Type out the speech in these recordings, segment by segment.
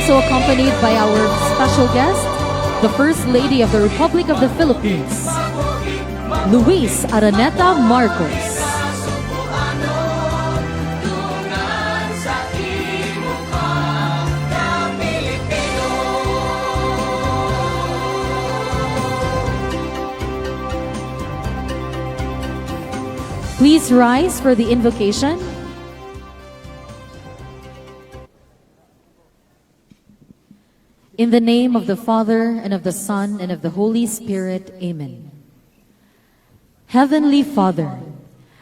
also accompanied by our special guest, the First Lady of the Republic of the Philippines, Luis Araneta Marcos. Please rise for the invocation. In the name of the Father, and of the Son, and of the Holy Spirit, amen. Heavenly Father,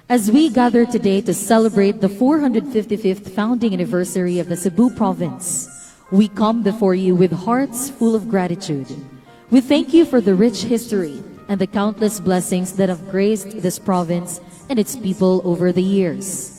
as we gather today to celebrate the 455th founding anniversary of the Cebu Province, we come before you with hearts full of gratitude. We thank you for the rich history and the countless blessings that have graced this province and its people over the years.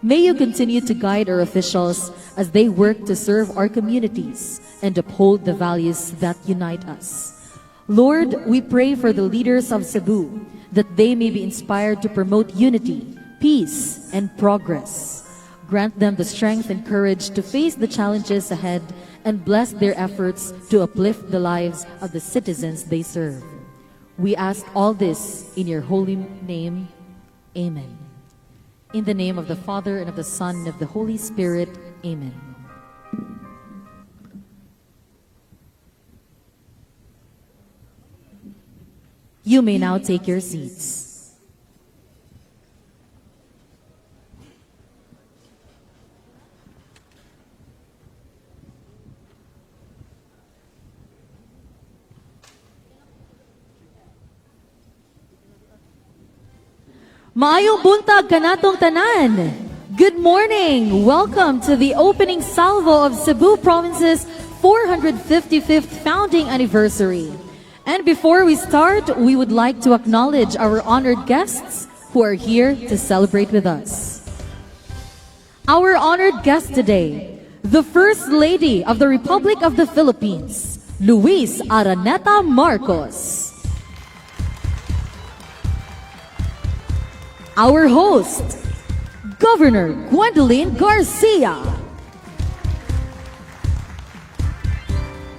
May you continue to guide our officials as they work to serve our communities and uphold the values that unite us. Lord, we pray for the leaders of Cebu that they may be inspired to promote unity, peace, and progress. Grant them the strength and courage to face the challenges ahead and bless their efforts to uplift the lives of the citizens they serve. We ask all this in your holy name. Amen. In the name of the Father, and of the Son, and of the Holy Spirit. Amen. You may now take your seats. Maayong buntag kanatong tanan. Good morning. Welcome to the opening salvo of Cebu Province's 455th founding anniversary. And before we start, we would like to acknowledge our honored guests who are here to celebrate with us. Our honored guest today, the First Lady of the Republic of the Philippines, Luis Araneta Marcos. Our host, Governor Gwendolyn Garcia.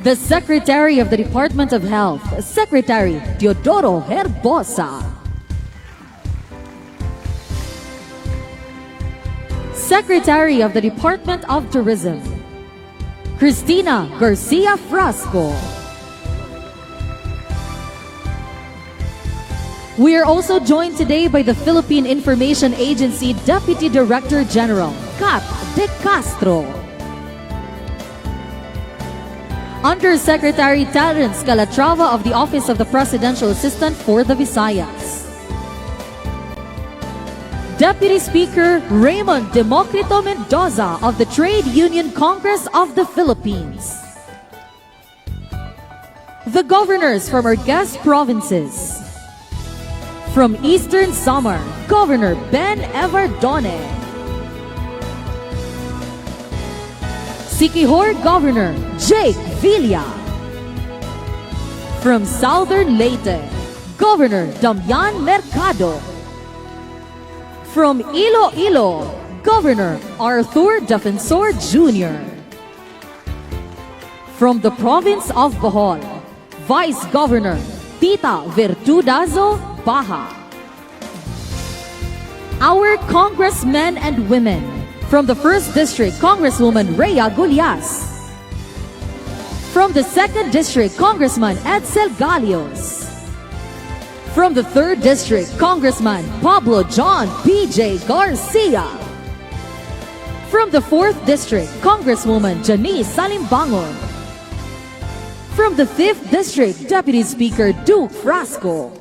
The Secretary of the Department of Health, Secretary Teodoro Herbosa. Secretary of the Department of Tourism, Cristina Garcia Frasco. We are also joined today by the Philippine Information Agency Deputy Director General, Kat De Castro. Undersecretary Terence Calatrava of the Office of the Presidential Assistant for the Visayas. Deputy Speaker Raymond Democrito Mendoza of the Trade Union Congress of the Philippines. The governors from our guest provinces. From Eastern Samar, Governor Ben Evardone. Siquijor Governor Jake Villa. From Southern Leyte, Governor Damian Mercado. From Iloilo, Governor Arthur Defensor Jr. From the province of Bohol, Vice Governor Tita Vertudazo Baha. Our congressmen and women. From the 1st District, Congresswoman Rhea Gullias. From the 2nd District, Congressman Edsel Galios. From the 3rd District, Congressman Pablo John P.J. Garcia. From the 4th District, Congresswoman Janice Salimbangon. From the 5th District, Deputy Speaker Duke Frasco.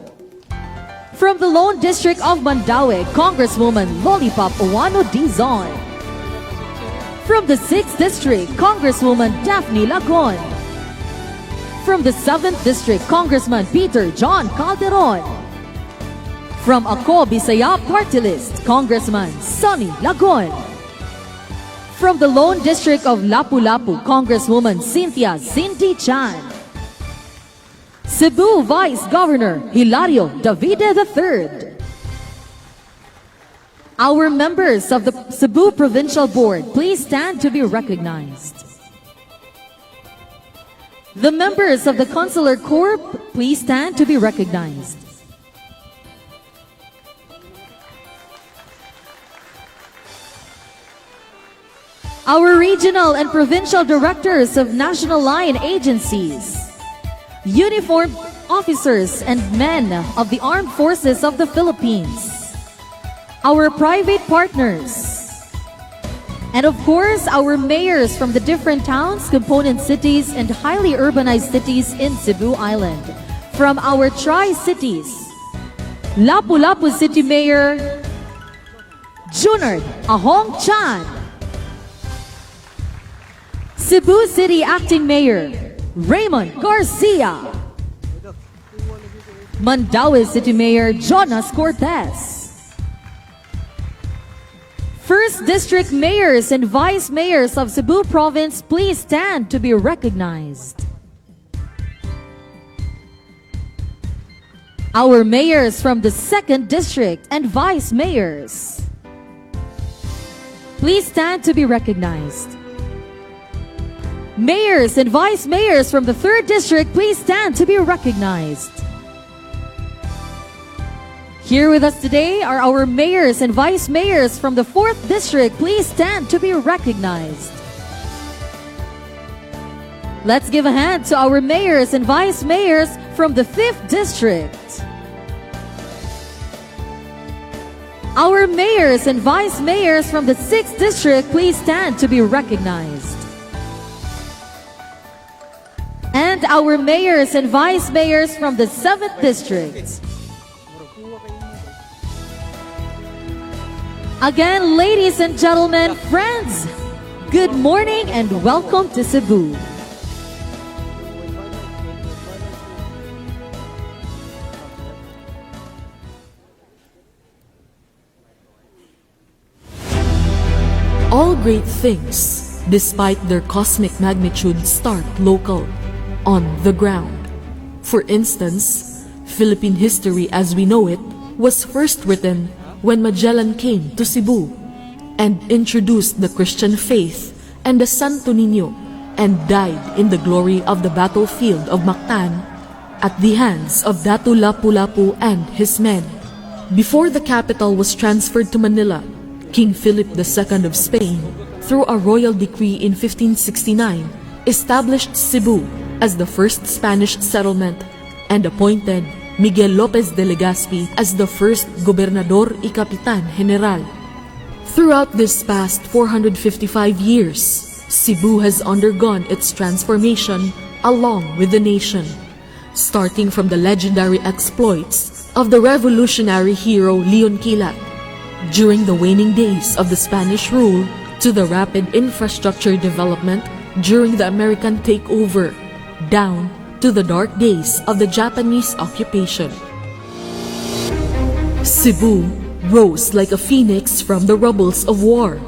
From the Lone District of Mandaue, Congresswoman Lollipop Owano Dizon. From the 6th District, Congresswoman Daphne Lagon. From the 7th District, Congressman Peter John Calderon. From Ako Bisaya Party List, Congressman Sonny Lagon. From the Lone District of Lapu-Lapu, Congresswoman Cynthia Cindy Chan. Cebu Vice Governor Hilario Davide III. Our members of the Cebu Provincial Board, please stand to be recognized. The members of the Consular Corps, please stand to be recognized. Our regional and provincial directors of national line agencies, uniformed officers and men of the Armed Forces of the Philippines, our private partners, and of course, our mayors from the different towns, component cities, and highly urbanized cities in Cebu Island. From our Tri-Cities, Lapu-Lapu City Mayor, Junard Ahong Chan. Cebu City Acting Mayor, Raymond Garcia. Mandaue City Mayor, Jonas Cortez. First District Mayors and Vice Mayors of Cebu Province, please stand to be recognized. Our mayors from the 2nd District and Vice Mayors, please stand to be recognized. Mayors and Vice Mayors from the 3rd District, please stand to be recognized. Here with us today are our mayors and vice mayors from the 4th District. Please stand to be recognized. Let's give a hand to our mayors and vice mayors from the 5th District. Our mayors and vice mayors from the 6th District, please stand to be recognized. And our mayors and vice mayors from the 7th District. Again, ladies and gentlemen, friends, good morning and welcome to Cebu. All great things, despite their cosmic magnitude, start local, on the ground. For instance, Philippine history as we know it was first written when Magellan came to Cebu and introduced the Christian faith and the Santo Niño and died in the glory of the battlefield of Mactan at the hands of Datu Lapu-Lapu and his men. Before the capital was transferred to Manila, King Philip II of Spain, through a royal decree in 1569, established Cebu as the first Spanish settlement and appointed Miguel Lopez de Legazpi as the first Gobernador y Capitan General. Throughout this past 455 years, Cebu has undergone its transformation along with the nation, starting from the legendary exploits of the revolutionary hero Leon Quilat during the waning days of the Spanish rule to the rapid infrastructure development during the American takeover, down to the dark days of the Japanese occupation. Cebu rose like a phoenix from the rubbles of war,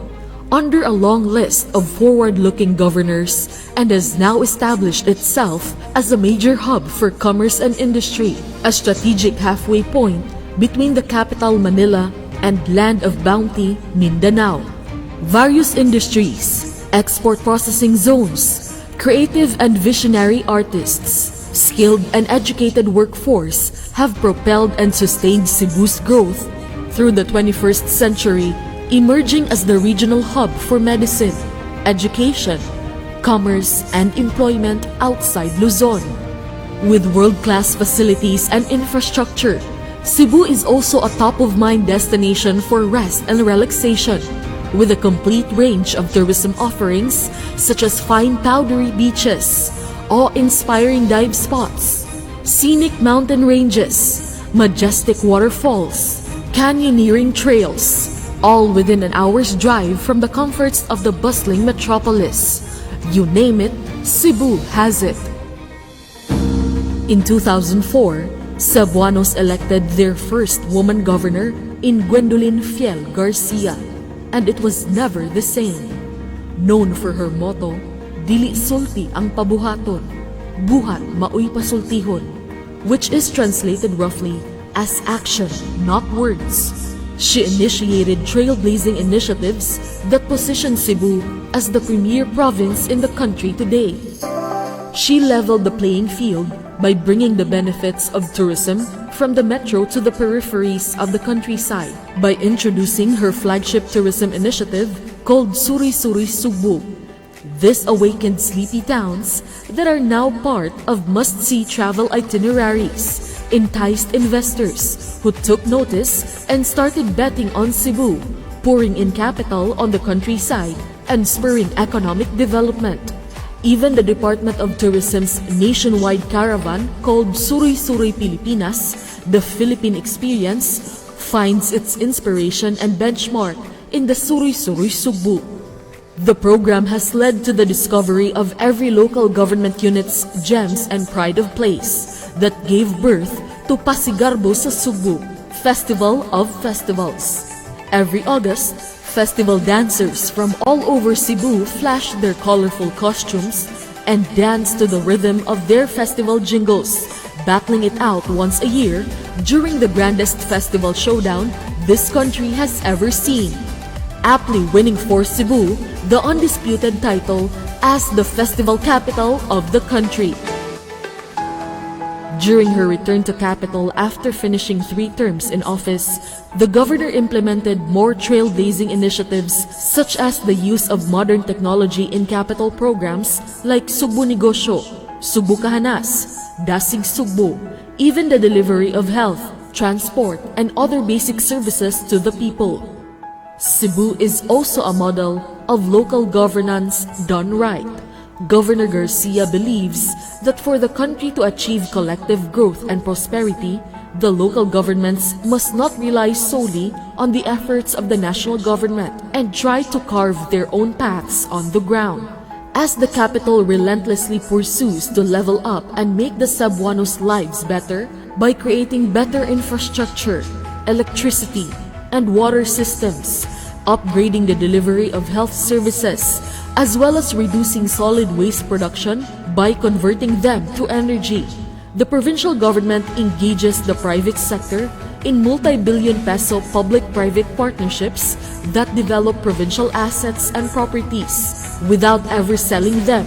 under a long list of forward-looking governors, and has now established itself as a major hub for commerce and industry, a strategic halfway point between the capital Manila and land of bounty Mindanao. Various industries, export processing zones, creative and visionary artists, skilled and educated workforce have propelled and sustained Cebu's growth through the 21st century, emerging as the regional hub for medicine, education, commerce, and employment outside Luzon. With world-class facilities and infrastructure, Cebu is also a top-of-mind destination for rest and relaxation, with a complete range of tourism offerings such as fine powdery beaches, awe-inspiring dive spots, scenic mountain ranges, majestic waterfalls, canyoneering trails, all within an hour's drive from the comforts of the bustling metropolis. You name it, Cebu has it. In 2004, Cebuanos elected their first woman governor in Gwendolyn Fiel Garcia, and it was never the same. Known for her motto, Dili sulti ang pabuhaton, buhat maoy pasultihon, which is translated roughly as action, not words. She initiated trailblazing initiatives that positioned Cebu as the premier province in the country today. She leveled the playing field by bringing the benefits of tourism from the metro to the peripheries of the countryside by introducing her flagship tourism initiative called Suri Suri Cebu. This awakened sleepy towns that are now part of must-see travel itineraries, enticed investors who took notice and started betting on Cebu, pouring in capital on the countryside and spurring economic development. Even the Department of Tourism's nationwide caravan called Suri Suri Pilipinas, the Philippine Experience, finds its inspiration and benchmark in the Suri Suri Cebu. The program has led to the discovery of every local government unit's gems and pride of place that gave birth to Pasigarbo sa Cebu, Festival of Festivals. Every August, festival dancers from all over Cebu flash their colorful costumes and dance to the rhythm of their festival jingles, battling it out once a year during the grandest festival showdown this country has ever seen, aptly winning for Cebu the undisputed title as the festival capital of the country. During her return to capital after finishing 3 terms in office, the governor implemented more trailblazing initiatives such as the use of modern technology in capital programs like Cebu Negosyo, Cebu Kahanas, Dasig Cebu, even the delivery of health, transport, and other basic services to the people. Cebu is also a model of local governance done right. Governor Garcia believes that for the country to achieve collective growth and prosperity, the local governments must not rely solely on the efforts of the national government and try to carve their own paths on the ground. As the capital relentlessly pursues to level up and make the Cebuanos' lives better by creating better infrastructure, electricity, and water systems, upgrading the delivery of health services, as well as reducing solid waste production by converting them to energy. The provincial government engages the private sector in multi-billion peso public-private partnerships that develop provincial assets and properties without ever selling them.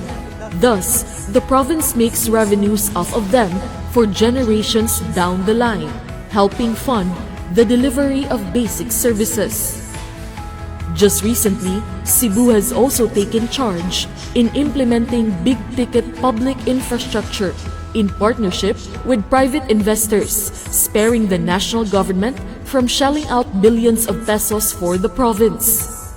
Thus, the province makes revenues off of them for generations down the line, helping fund the delivery of basic services. Just recently, Cebu has also taken charge in implementing big-ticket public infrastructure in partnership with private investors, sparing the national government from shelling out billions of pesos for the province.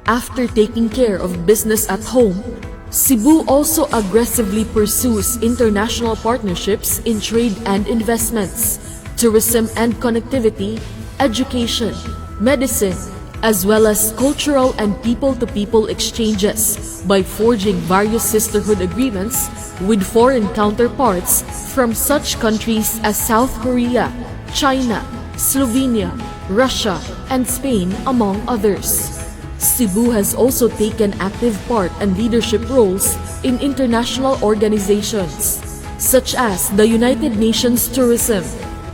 After taking care of business at home, Cebu also aggressively pursues international partnerships in trade and investments, tourism and connectivity, education, medicine, as well as cultural and people-to-people exchanges by forging various sisterhood agreements with foreign counterparts from such countries as South Korea, China, Slovenia, Russia, and Spain, among others. Cebu has also taken active part and leadership roles in international organizations such as the United Nations Tourism,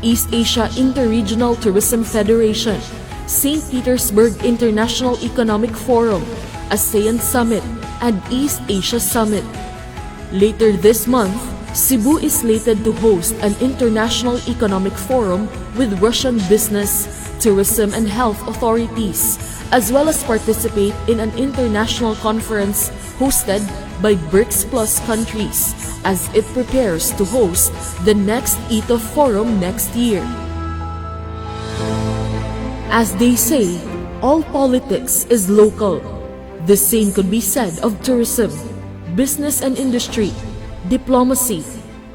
East Asia Interregional Tourism Federation, St. Petersburg International Economic Forum, ASEAN Summit, and East Asia Summit. Later this month, Cebu is slated to host an international economic forum with Russian business, tourism, and health authorities, as well as participate in an international conference hosted by BRICS Plus countries as it prepares to host the next ETO Forum next year. As they say, all politics is local. The same could be said of tourism, business and industry, diplomacy,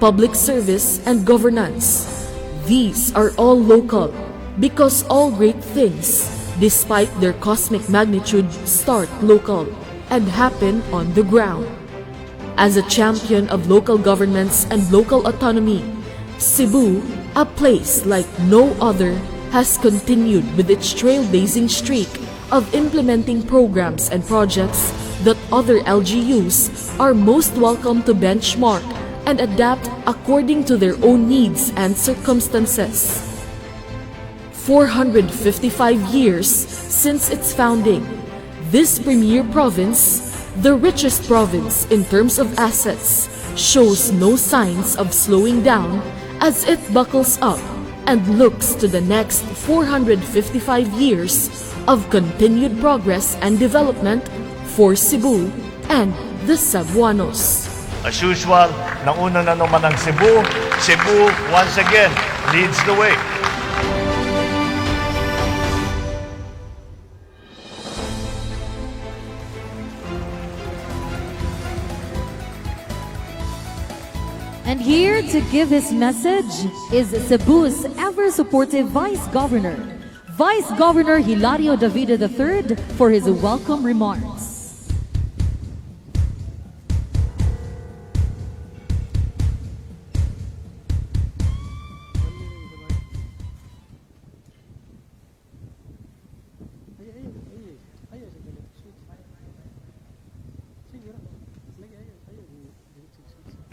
public service, and governance. These are all local because all great things, despite their cosmic magnitude, start local and happen on the ground. As a champion of local governments and local autonomy, Cebu, a place like no other, has continued with its trailblazing streak of implementing programs and projects that other LGUs are most welcome to benchmark and adapt according to their own needs and circumstances. 455 years since its founding, this premier province, the richest province in terms of assets, shows no signs of slowing down as it buckles up and looks to the next 455 years of continued progress and development for Cebu and the Cebuanos. As usual, nauna na naman ang Cebu. Cebu, once again, leads the way. And here to give his message is Cebu's ever-supportive Vice Governor, Vice Governor Hilario Davide III, for his welcome remarks.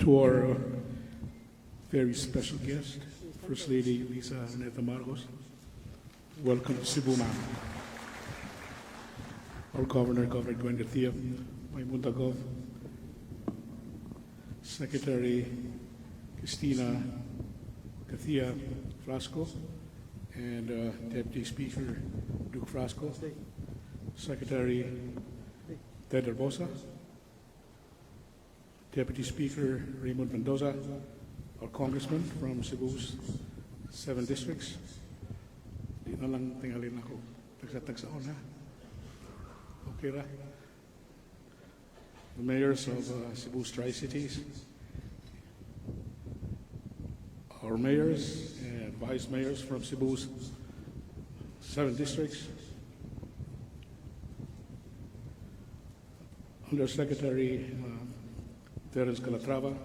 To our very special guest, First Lady Lisa Araneta Marcos, welcome to Cebu, ma'am. Our Governor, Governor Gwen Garcia, my Muntagov, Secretary Cristina Garcia Frasco, and Deputy Speaker Duke Frasco, Secretary Ted Herbosa, Deputy Speaker Raymond Mendoza, our Congressman from Cebu's 7 districts. Di na lang tingalin ako. Tagsa-tagsaon ha. Okay ra. The mayors of Cebu's Tri-Cities, our mayors and vice mayors from Cebu's 7 districts, Undersecretary Terence Calatrava,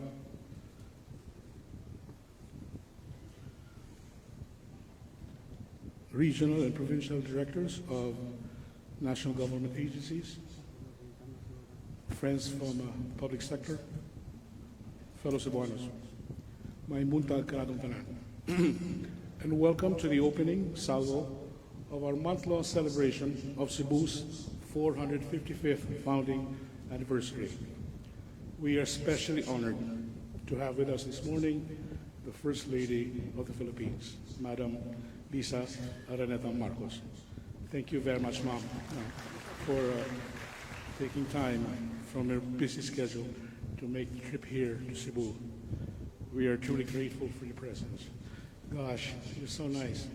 regional and provincial directors of national government agencies, friends from public sector, fellow Cebuanos, may muntag kanatong tanan. And welcome to the opening salvo of our month-long celebration of Cebu's 455th founding anniversary. We are especially honored to have with us this morning the First Lady of the Philippines, Madam Lisa Araneta Marcos. Thank you very much, Ma'am, for taking time from your busy schedule to make the trip here to Cebu. We are truly grateful for your presence. Gosh, you're so nice.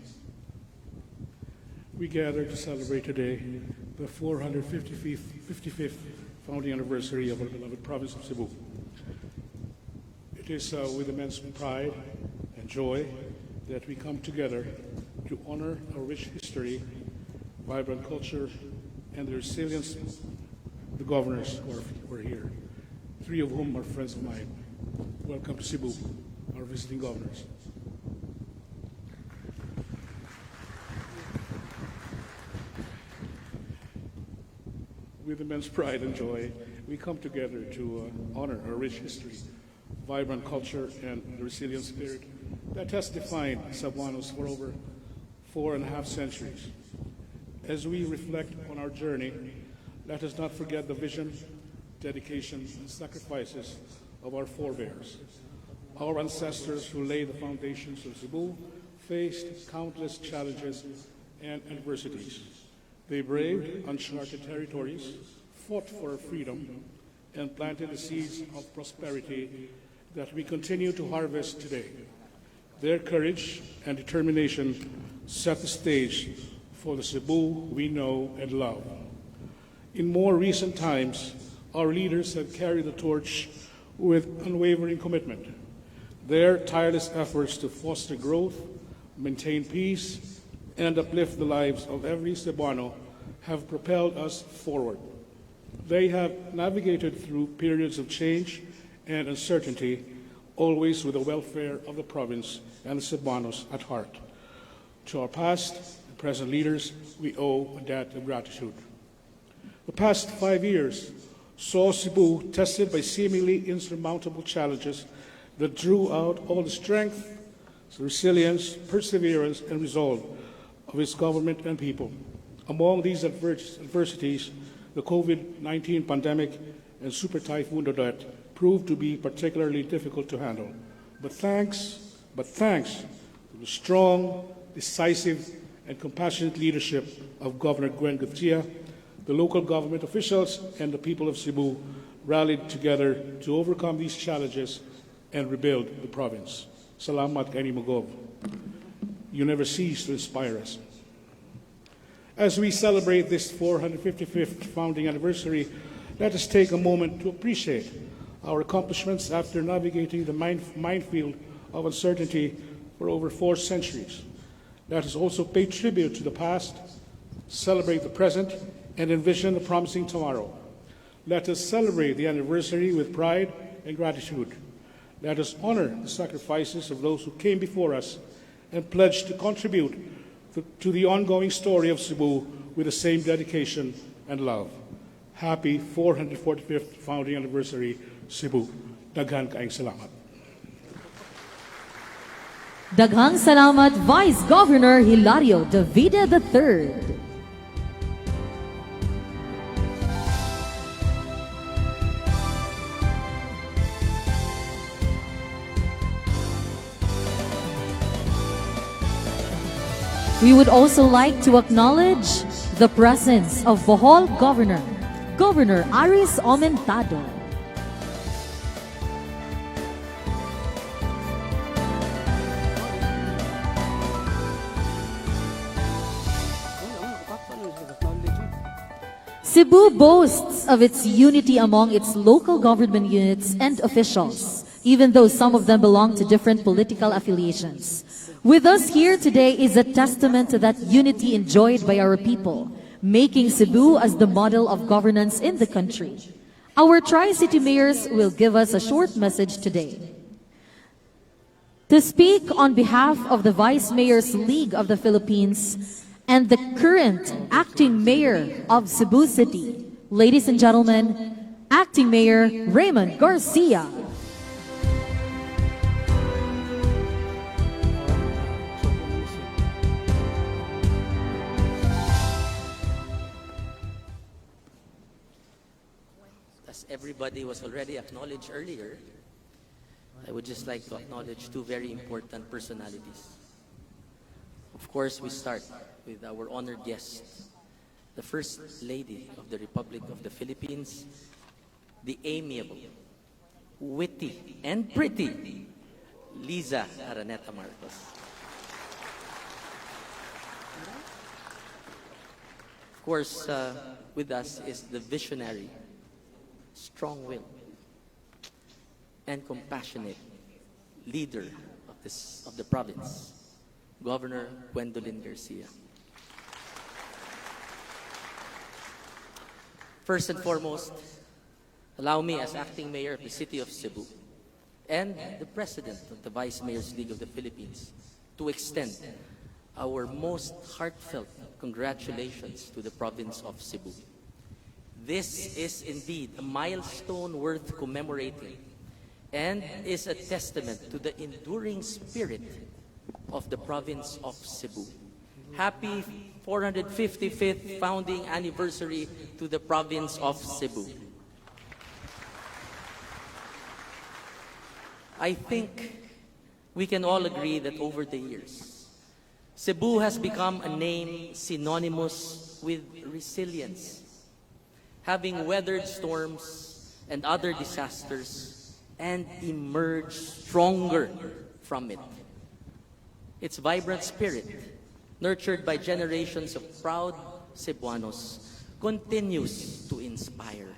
We gather to celebrate today the 455th founding anniversary of our beloved province of Cebu. It is with immense pride and joy that we come together to honor our rich history, vibrant culture, and the resilience of the governors who are here, 3 of whom are friends of mine. Welcome to Cebu, our visiting governors. With immense pride and joy, we come together to honor our rich history, vibrant culture, and the resilient spirit that has defined Cebuanos for over 4.5 centuries. As we reflect on our journey, let us not forget the vision, dedication, and sacrifices of our forebears. Our ancestors who laid the foundations of Cebu faced countless challenges and adversities. They braved uncharted territories, fought for freedom, and planted the seeds of prosperity that we continue to harvest today. Their courage and determination set the stage for the Cebu we know and love. In more recent times, our leaders have carried the torch with unwavering commitment. Their tireless efforts to foster growth, maintain peace, and uplift the lives of every Cebuano have propelled us forward. They have navigated through periods of change and uncertainty, always with the welfare of the province and the Cebuanos at heart. To our past and present leaders, we owe a debt of gratitude. The past 5 years saw Cebu tested by seemingly insurmountable challenges that drew out all the strength, resilience, perseverance, and resolve of its government and people. Among these adversities, the COVID-19 pandemic and Super Typhoon Odette proved to be particularly difficult to handle. But thanks to the strong, decisive, and compassionate leadership of Governor Gwen Gutierrez, the local government officials and the people of Cebu rallied together to overcome these challenges and rebuild the province. Salamat Kani Magov. You never cease to inspire us. As we celebrate this 455th founding anniversary, let us take a moment to appreciate our accomplishments after navigating the minefield of uncertainty for over 4 centuries. Let us also pay tribute to the past, celebrate the present, and envision a promising tomorrow. Let us celebrate the anniversary with pride and gratitude. Let us honor the sacrifices of those who came before us and pledge to contribute to the ongoing story of Cebu with the same dedication and love. Happy 445th founding anniversary, Cebu. Daghan kaayong salamat. Daghang salamat, Vice Governor Hilario Davide III. We would also like to acknowledge the presence of Bohol Governor, Governor Aris Aumentado. Cebu boasts of its unity among its local government units and officials, even though some of them belong to different political affiliations. With us here today is a testament to that unity enjoyed by our people, making Cebu as the model of governance in the country. Our Tri-City mayors will give us a short message today. To speak on behalf of the Vice Mayors League of the Philippines and the current acting mayor of Cebu City, ladies and gentlemen, Acting Mayor Raymond Garcia. Everybody was already acknowledged earlier, I would just like to acknowledge 2 very important personalities. Of course, we start with our honored guest, the First Lady of the Republic of the Philippines, the amiable, witty, and pretty Liza Araneta Marcos. Of course, with us is the visionary, strong-willed, and compassionate leader of the province, Governor Gwendolyn Garcia. First and foremost, allow me as acting mayor of the city of Cebu and the president of the Vice Mayors League of the Philippines to extend our most heartfelt congratulations to the province of Cebu. This is indeed a milestone worth commemorating and is a testament to the enduring spirit of the province of Cebu. Happy 455th founding anniversary to the province of Cebu. I think we can all agree that over the years, Cebu has become a name synonymous with resilience, having weathered storms and other disasters and emerged stronger from it. Its vibrant spirit, nurtured by generations of proud Cebuanos, continues to inspire.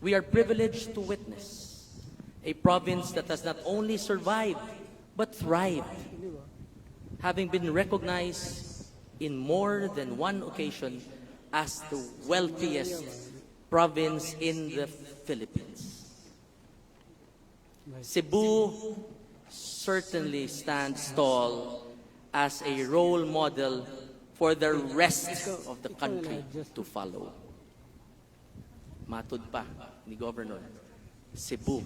We are privileged to witness a province that has not only survived but thrived, having been recognized in more than one occasion as the wealthiest province in the Philippines. Cebu certainly stands tall as a role model for the rest of the country to follow. Matud pa ni Governor, Cebu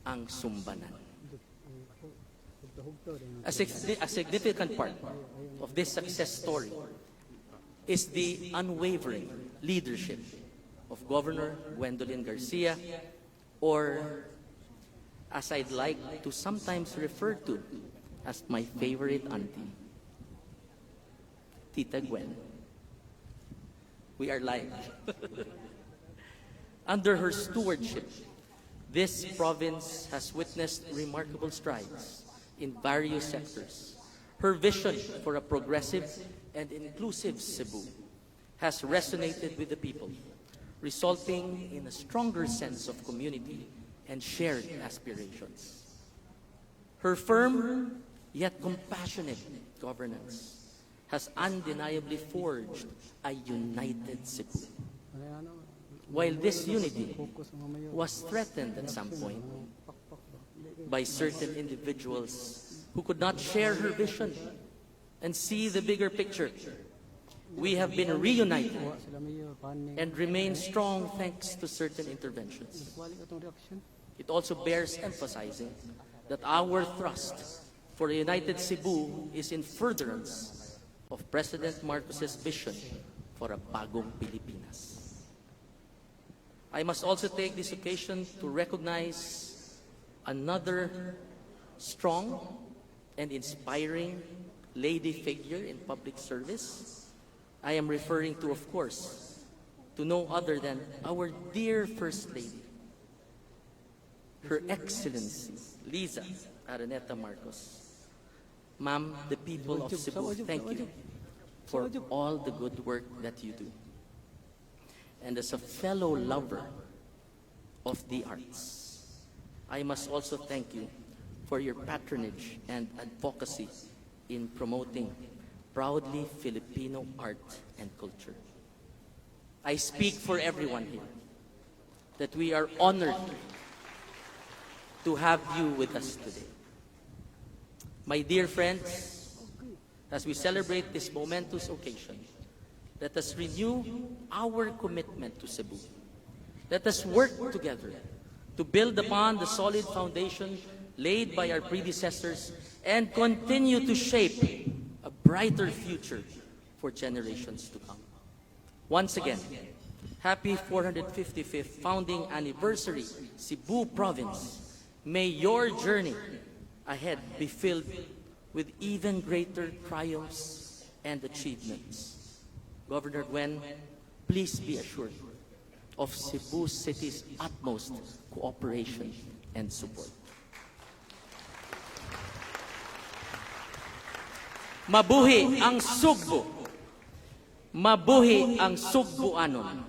ang sumbanan. A significant part of this success story is the unwavering leadership of Governor Gwendolyn Garcia, or as I'd like to sometimes refer to as my favorite auntie, Tita Gwen. We are live. Under her stewardship, this province has witnessed remarkable strides in various sectors. Her vision for a progressive and inclusive Cebu has resonated with the people, resulting in a stronger sense of community and shared aspirations. Her firm yet compassionate governance has undeniably forged a united Cebu. While this unity was threatened at some point by certain individuals who could not share her vision and see the bigger picture, we have been reunited and remain strong thanks to certain interventions. It also bears emphasizing that our thrust for a united Cebu is in furtherance of President Marcos's vision for a bagong Pilipinas. I must also take this occasion to recognize another strong and inspiring lady figure in public service. I am referring to, of course, to no other than our dear First Lady, Her Excellency Liza Araneta Marcos. Ma'am, the people of Cebu, thank you for all the good work that you do. And as a fellow lover of the arts, I must also thank you for your patronage and advocacy in promoting proudly Filipino art and culture. I speak for everyone here that we are honored to have you with us today. My dear friends, as we celebrate this momentous occasion, let us renew our commitment to Cebu. Let us work together to build upon the solid foundation laid by our predecessors and continue to shape a brighter future for generations to come. Once again, happy 455th founding anniversary, Cebu Province. May your journey ahead be filled with even greater triumphs and achievements. Governor Gwen, please be assured of Cebu City's utmost cooperation and support. Mabuhi ang Sugbo. Mabuhi ang Sugbuanon.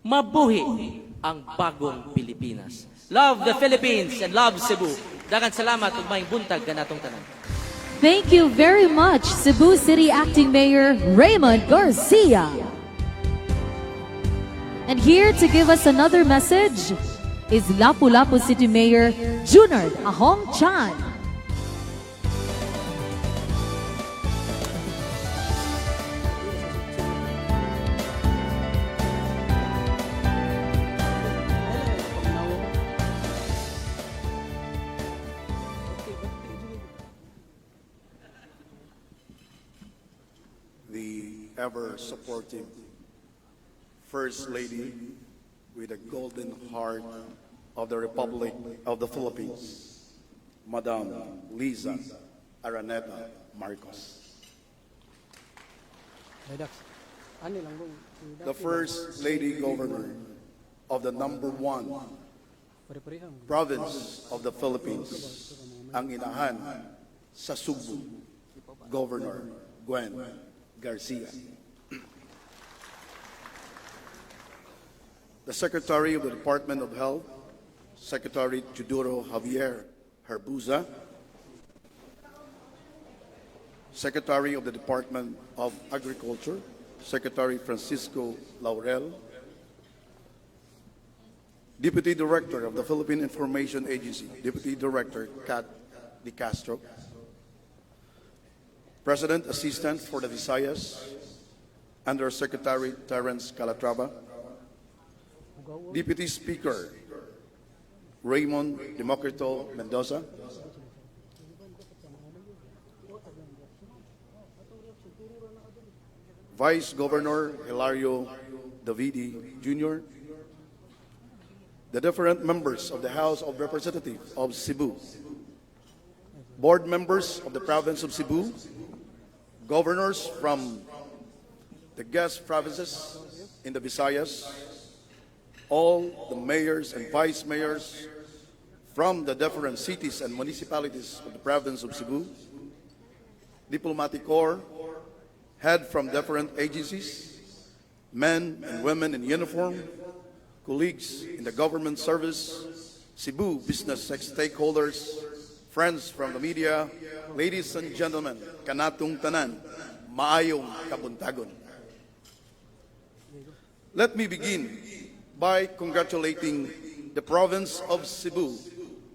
Mabuhi ang bagong Pilipinas. Love the Philippines and love Cebu. Daghang salamat ug maayong buntag kanatong tanan. Thank you very much, Cebu City Acting Mayor Raymond Garcia. And here to give us another message is Lapu-Lapu City Mayor Junard Ahong Chan. ever-supportive First Lady with the golden heart of the Republic of the Philippines, Madam Liza Araneta Marcos. The First Lady Governor of the #1 province of the Philippines, ang inahan sa Cebu, Governor Gwen Garcia. The Secretary of the Department of Health, Secretary Teodoro Javier Herbuza, Secretary of the Department of Agriculture, Secretary Francisco Laurel, Deputy Director of the Philippine Information Agency, Deputy Director Kat De Castro, President Assistant for the Visayas, Undersecretary Terence Calatrava, Deputy Speaker Raymond Democrito Mendoza, Vice Governor Hilario Davidi Jr., the different members of the House of Representatives of Cebu, board members of the province of Cebu, governors from the guest provinces in the Visayas, all the mayors and vice mayors from the different cities and municipalities of the province of Cebu, diplomatic corps, head from different agencies, men and women in uniform, colleagues in the government service, Cebu business stakeholders, friends from the media, ladies and gentlemen, kanatong tanan, maayong kabuntagon. Let me begin by congratulating the province of Cebu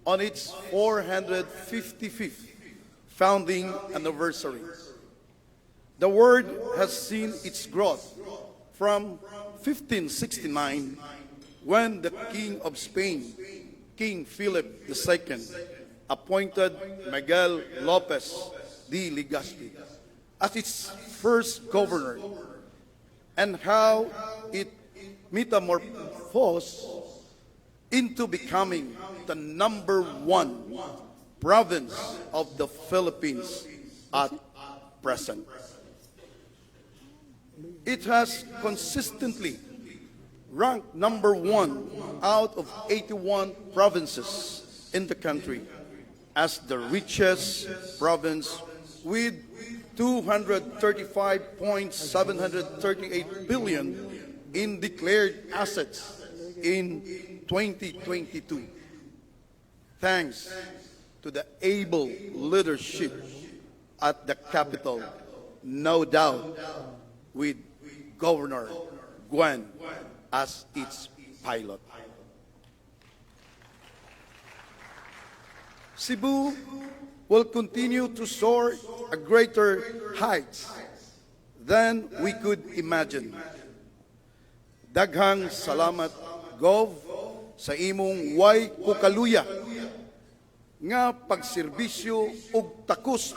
on its 455th founding anniversary. The word has seen its growth from 1569, when the King of Spain, King Philip II, appointed Miguel Lopez de Legazpi as its first governor, and how it metamorphosed into becoming the #1 province of the Philippines at present. It has consistently ranked #1 out of 81 provinces in the country as the richest province with 235.738 billion in declared assets in 2022. Thanks to the able leadership at the capital, no doubt, with Governor Gwen as its pilot. Cebu will continue to soar a greater heights than we could imagine. Daghang salamat, Gov, sa imong way kukaluya nga pagserbisyo ug takus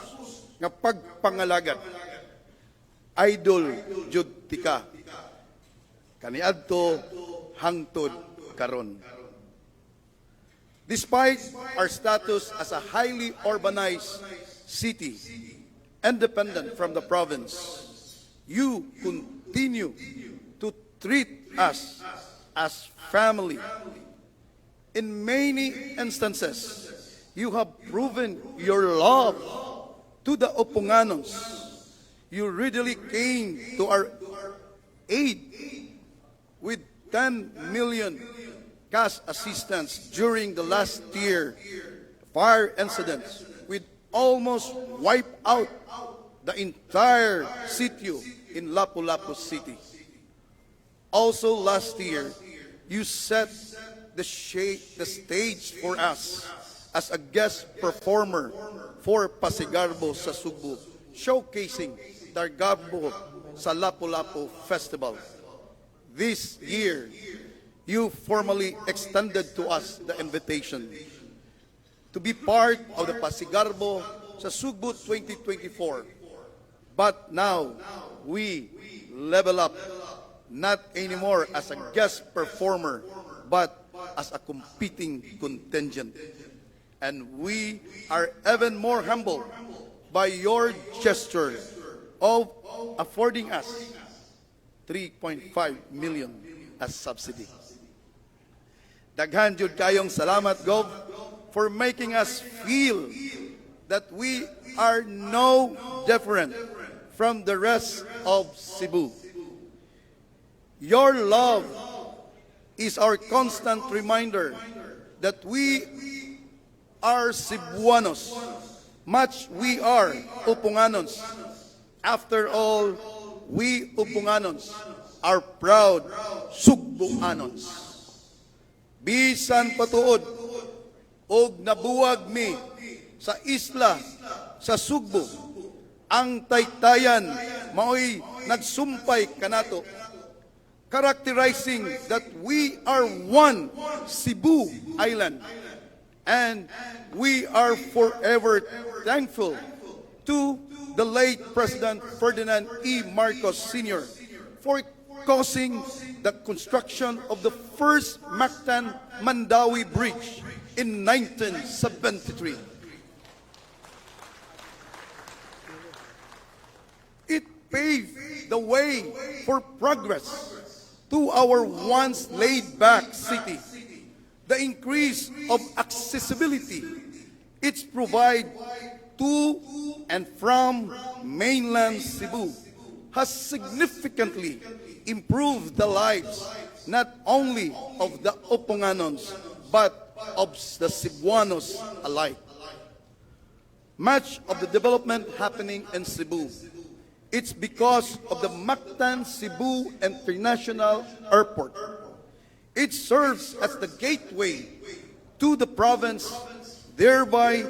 nga pagpangalagat. Idol jud tika kaniadto hangtod karon. Despite our status as a highly urbanized city, independent from the province, you continue to treat us as family. In many instances, you have proven your love to the Opunganos. You readily came to our aid with 10 million cash assistance during the last year fire incidents, which almost wiped out the entire sitio in Lapu-Lapu City. Also last year, you set the stage for us as a guest performer for Pasigarbo sa Subo, showcasing Targarbo sa Lapu-Lapu Festival. This year, you formally extended to us the invitation to be part of the Pasigarbo sa Subo 2024. But now, we level up, not anymore as a guest performer, but as a competing contingent. And we are even more humbled by your gesture of affording us 3.5 million as subsidy. Daghan jud kayong salamat, Gov, for making us feel that we are no different from the rest of Cebu. Your love is our constant reminder that we are Cebuanos, much we are Opunganos. After all, we Opunganos are proud Sugbuanos. Bisan patuod og nabuwag mi sa isla sa Sugbo, ang taytayan mao'y nagsumpay kanato, characterizing that we are one Cebu Island, and we are forever thankful to the late President Ferdinand E. Marcos Sr. for causing the construction of the first Mactan-Mandawi Bridge in 1973. It paved the way for progress to our once laid-back city. The increase of accessibility it's provide to and from mainland Cebu has significantly improved the lives not only of the Oponganons but of the Cebuanos alike. Much of the development happening in Cebu, it's because of the Mactan Cebu International Airport. It serves as the gateway to the province, thereby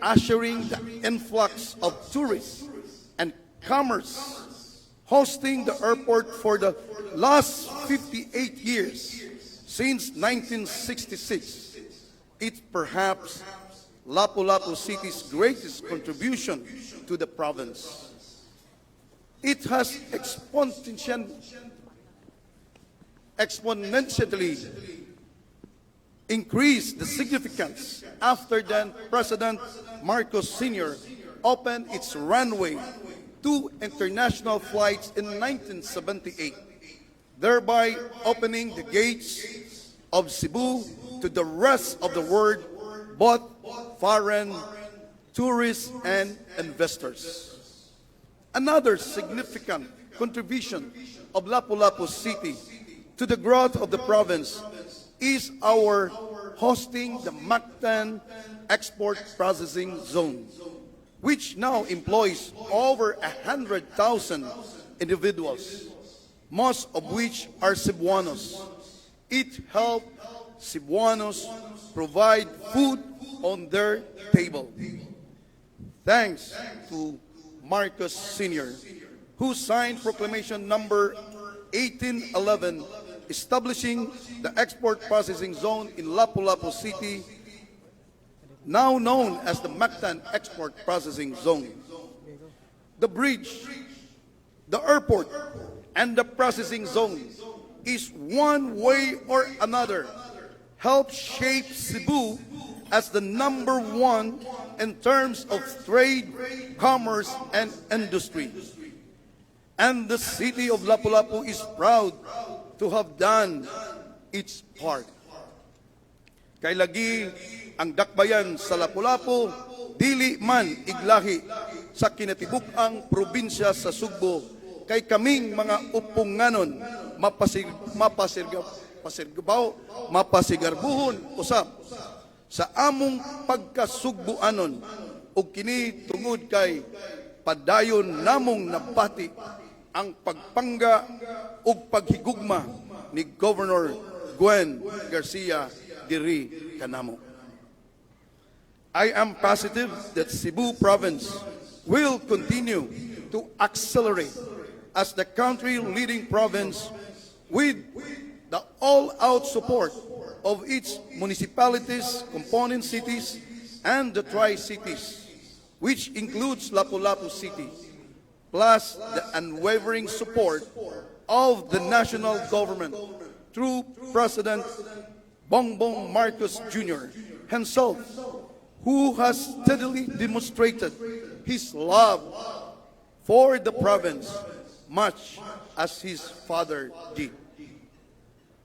ushering the influx of tourists and commerce. Hosting the airport for the last 58 years, since 1966, it's perhaps Lapu-Lapu City's greatest contribution to the province. It has exponentially increased the significance after then President Marcos Sr. opened its runway to international flights in 1978, thereby opening the gates of Cebu to the rest of the world, both foreign tourists and investors. Another significant contribution of Lapu-Lapu City to the growth of the province is our hosting the Mactan Export Processing Zone, which now employs over 100,000 individuals, most of which are Cebuanos. It helps Cebuanos provide food on their table. Thanks to Marcos Sr., who signed Proclamation number 1811 establishing the Export Processing Zone in Lapu-Lapu City, now known as the Mactan Export Processing Zone. The bridge, the airport, and the processing zone is one way or another help shape Cebu as the #1 in terms of trade, commerce, and industry. And the city of Lapu-Lapu is proud to have done its part. Kay lagi ang dakbayan sa Lapu-Lapu, dili man iglahi sa kinatibuk-ang probinsya sa Sugbo, kay kaming mga upunganon mapasigarbuhon usab sa among pagkasugbuanon ug kini tungod kay padayon namong nabati ang pagpangga ug paghigugma ni Governor Gwen Garcia diri kanamo. I am positive that Cebu Province will continue to accelerate as the country-leading province with the all-out support of its municipalities, component cities, and the Tri-Cities, which includes Lapu-Lapu City, plus the unwavering support of the national government through President Bongbong Marcos Jr. himself, who has steadily demonstrated his love for the province, much as his father did.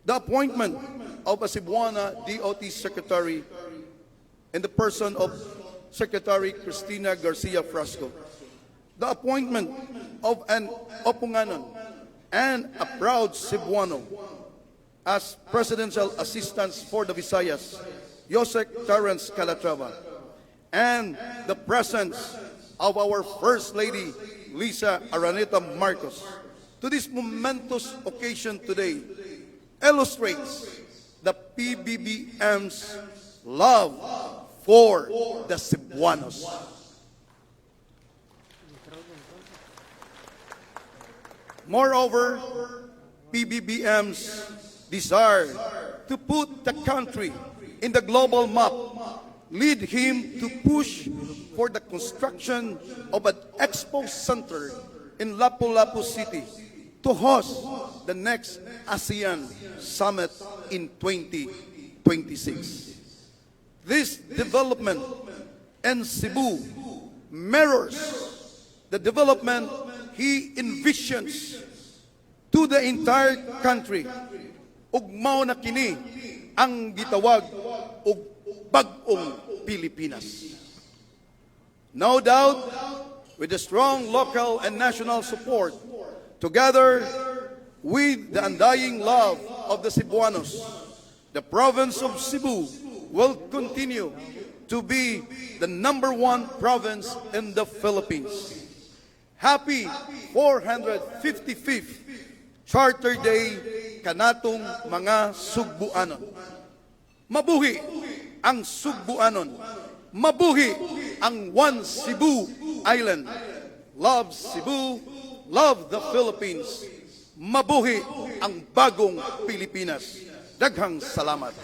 The appointment of a Cebuana DOT Secretary in the person of Secretary Cristina Garcia Frasco, the appointment of an Opunganon and a proud Cebuano as Presidential Assistants for the Visayas, Yosek Terence Calatrava, and the presence of our First Lady, Lisa Araneta Marcos, to this momentous occasion today, illustrates the PBBM's love for the Cebuanos. Moreover, PBBM's desire to put the country in the global map lead him to push for the construction of an expo center in Lapu-Lapu City, to host the next ASEAN Summit in 2026. This development in Cebu mirrors the development he envisions to the entire country. Ug mao na kini ang gitawag og bag-ong Pilipinas. No doubt, with the strong local and national support, together with the undying love of the Cebuanos, the province of Cebu will continue to be the #1 province in the Philippines. Happy 455th Charter Day kanatong mga Sugbuanon. Mabuhi ang Sugbuanon. Mabuhi ang One Cebu Island. Love Cebu, love the Philippines. Mabuhi ang bagong Pilipinas. Daghang salamat.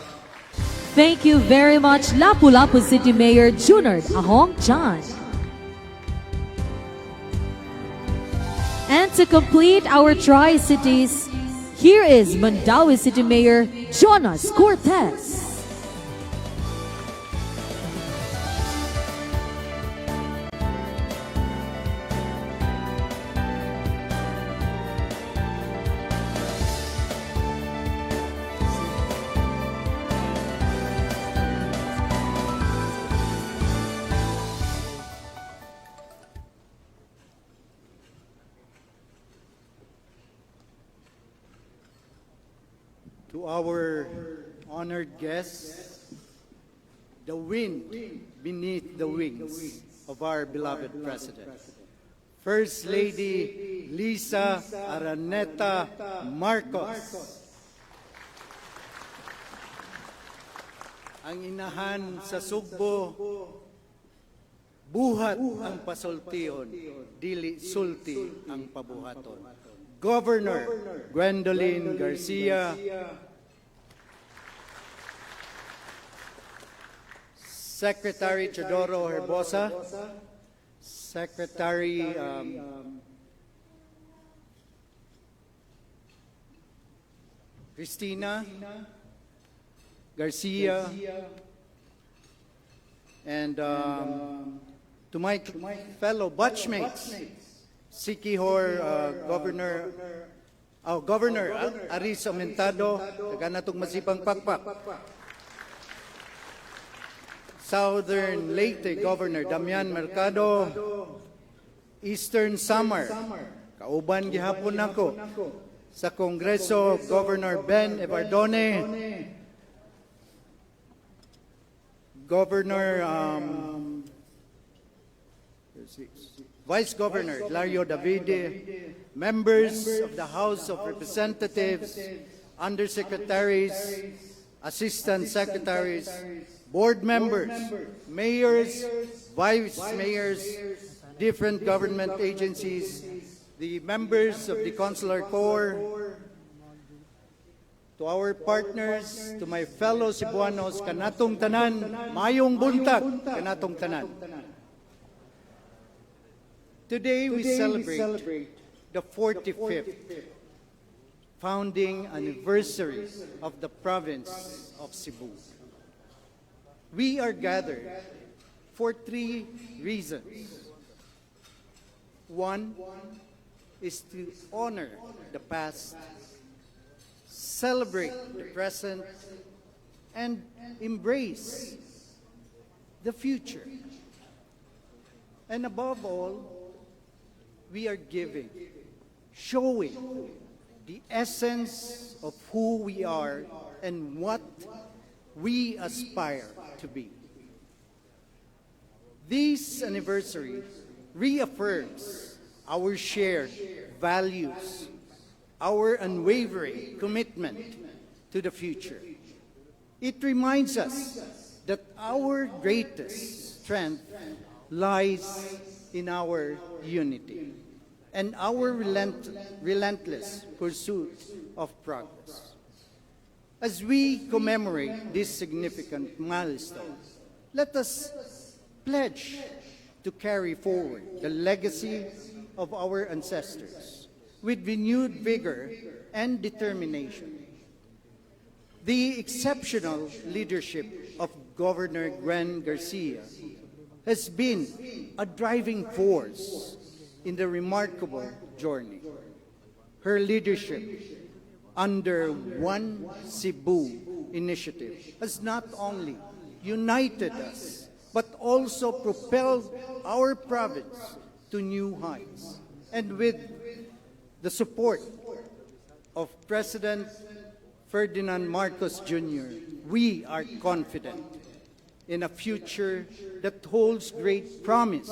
Thank you very much, Lapu-Lapu City Mayor Junard Ahong John. And to complete our Tri-Cities, here is Mandaue City Mayor Jonas Cortez. To our honored guests, the wind beneath the wings of our beloved President, First Lady Lisa Araneta Marcos, ang inahan sa Sugbo, buhat ang pasultion, dili sulti ang pabuhaton. Governor Gwendolyn Garcia, Secretary Teodoro Herbosa, Secretary Cristina Garcia, and to my fellow batchmates, Sikihor Governor Aris Aumentado, kaganatong masipang pakpak. Southern Leyte Governor Damian Mercado, Eastern Samar, kauban gihapon nako. Sa Kongreso, Governor Ben Evardone, Governor Vice Governor Hilario Davide, members of the House of Representatives, undersecretaries, assistant secretaries, board members, mayors, vice mayors, different government agencies, the members of the Consular Corps, to our partners, to my fellow Cebuanos, kanatong tanan, mayong buntag, kanatong tanan. Today we celebrate the 45th founding anniversary of the province of Cebu. We are gathered for 3 reasons. One is to honor the past, celebrate the present, and embrace the future. And above all, we are giving, showing the essence of who we are and what we aspire to be. This anniversary reaffirms our shared values, our unwavering commitment to the future. It reminds us that our greatest strength lies in our unity and our relentless pursuit of progress. As we commemorate this significant milestone, let us pledge to carry forward the legacy of our ancestors, with renewed vigor and determination. The exceptional leadership of Governor Gwen Garcia has been a driving force in the remarkable journey. Her leadership under One Cebu initiative has not only united us, but also propelled our province to new heights. And with the support of President Ferdinand Marcos Jr., we are confident in a future that holds great promise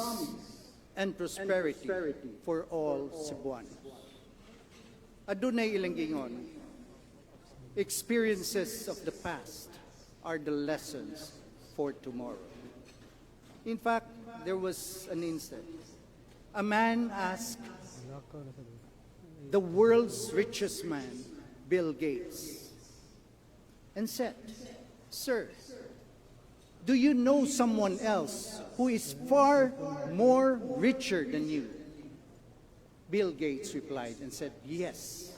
and prosperity for all Cebuanos. Adunay ilang gingon, experiences of the past are the lessons for tomorrow. In fact, there was an instance. A man asked the world's richest man, Bill Gates, and said, "Sir, do you know someone else who is far more richer than you?" Bill Gates replied and said, "Yes."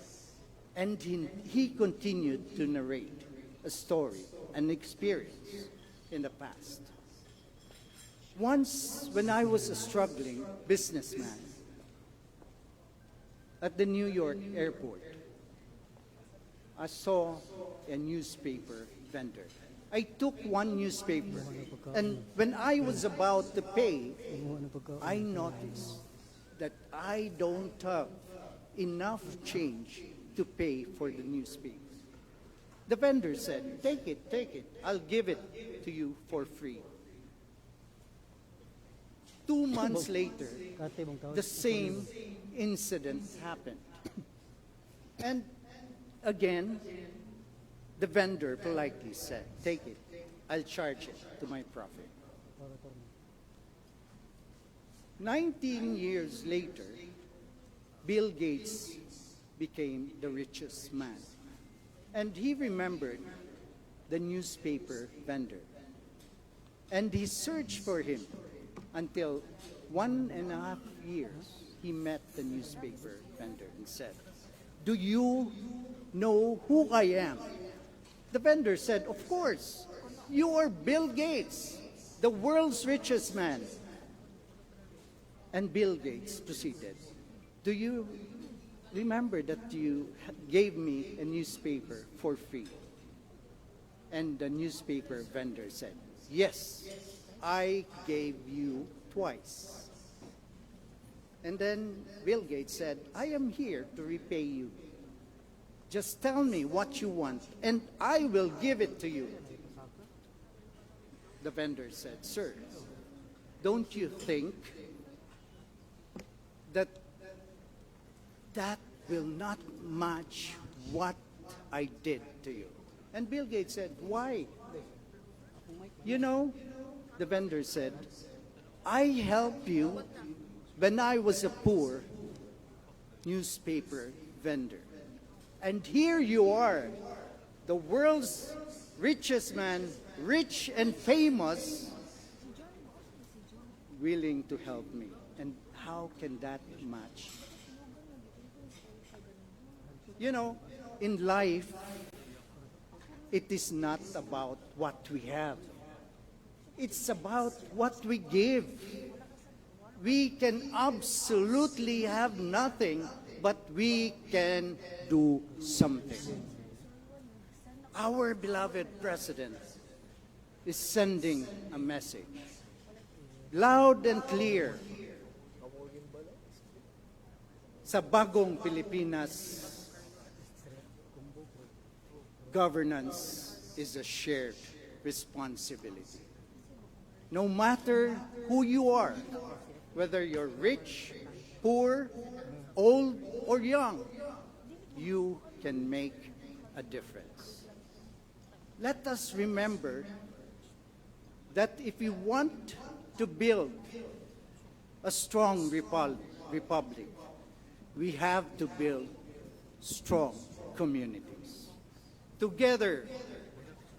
And he continued to narrate a story, an experience in the past. Once, when I was a struggling businessman at the New York airport, I saw a newspaper vendor. I took one newspaper, and when I was about to pay, I noticed that I don't have enough change to pay for the newspaper. The vendor said, take it, I'll give it to you for free." 2 months later, the same incident happened. And again, the vendor politely said, "Take it, I'll charge it to my profit." 19 years later, Bill Gates became the richest man. And he remembered the newspaper vendor. And he searched for him until 1.5 years he met the newspaper vendor and said, "Do you know who I am?" The vendor said, "Of course, you are Bill Gates, the world's richest man." And Bill Gates proceeded, "Do you remember that you gave me a newspaper for free?" And the newspaper vendor said, "Yes, I gave you twice." And then Bill Gates said, "I am here to repay you. Just tell me what you want, and I will give it to you." The vendor said, "Sir, don't you think that will not match what I did to you?" And Bill Gates said, "Why?" "You know," the vendor said, "I helped you when I was a poor newspaper vendor. And here you are, the world's richest man, rich and famous, willing to help me. And how can that match?" You know, in life, it is not about what we have. It's about what we give. We can absolutely have nothing, but we can do something. Our beloved President is sending a message, loud and clear. Sa bagong Pilipinas, governance is a shared responsibility. No matter who you are, whether you're rich, poor, old, or young, you can make a difference. Let us remember that if we want to build a strong republic, we have to build strong communities. Together,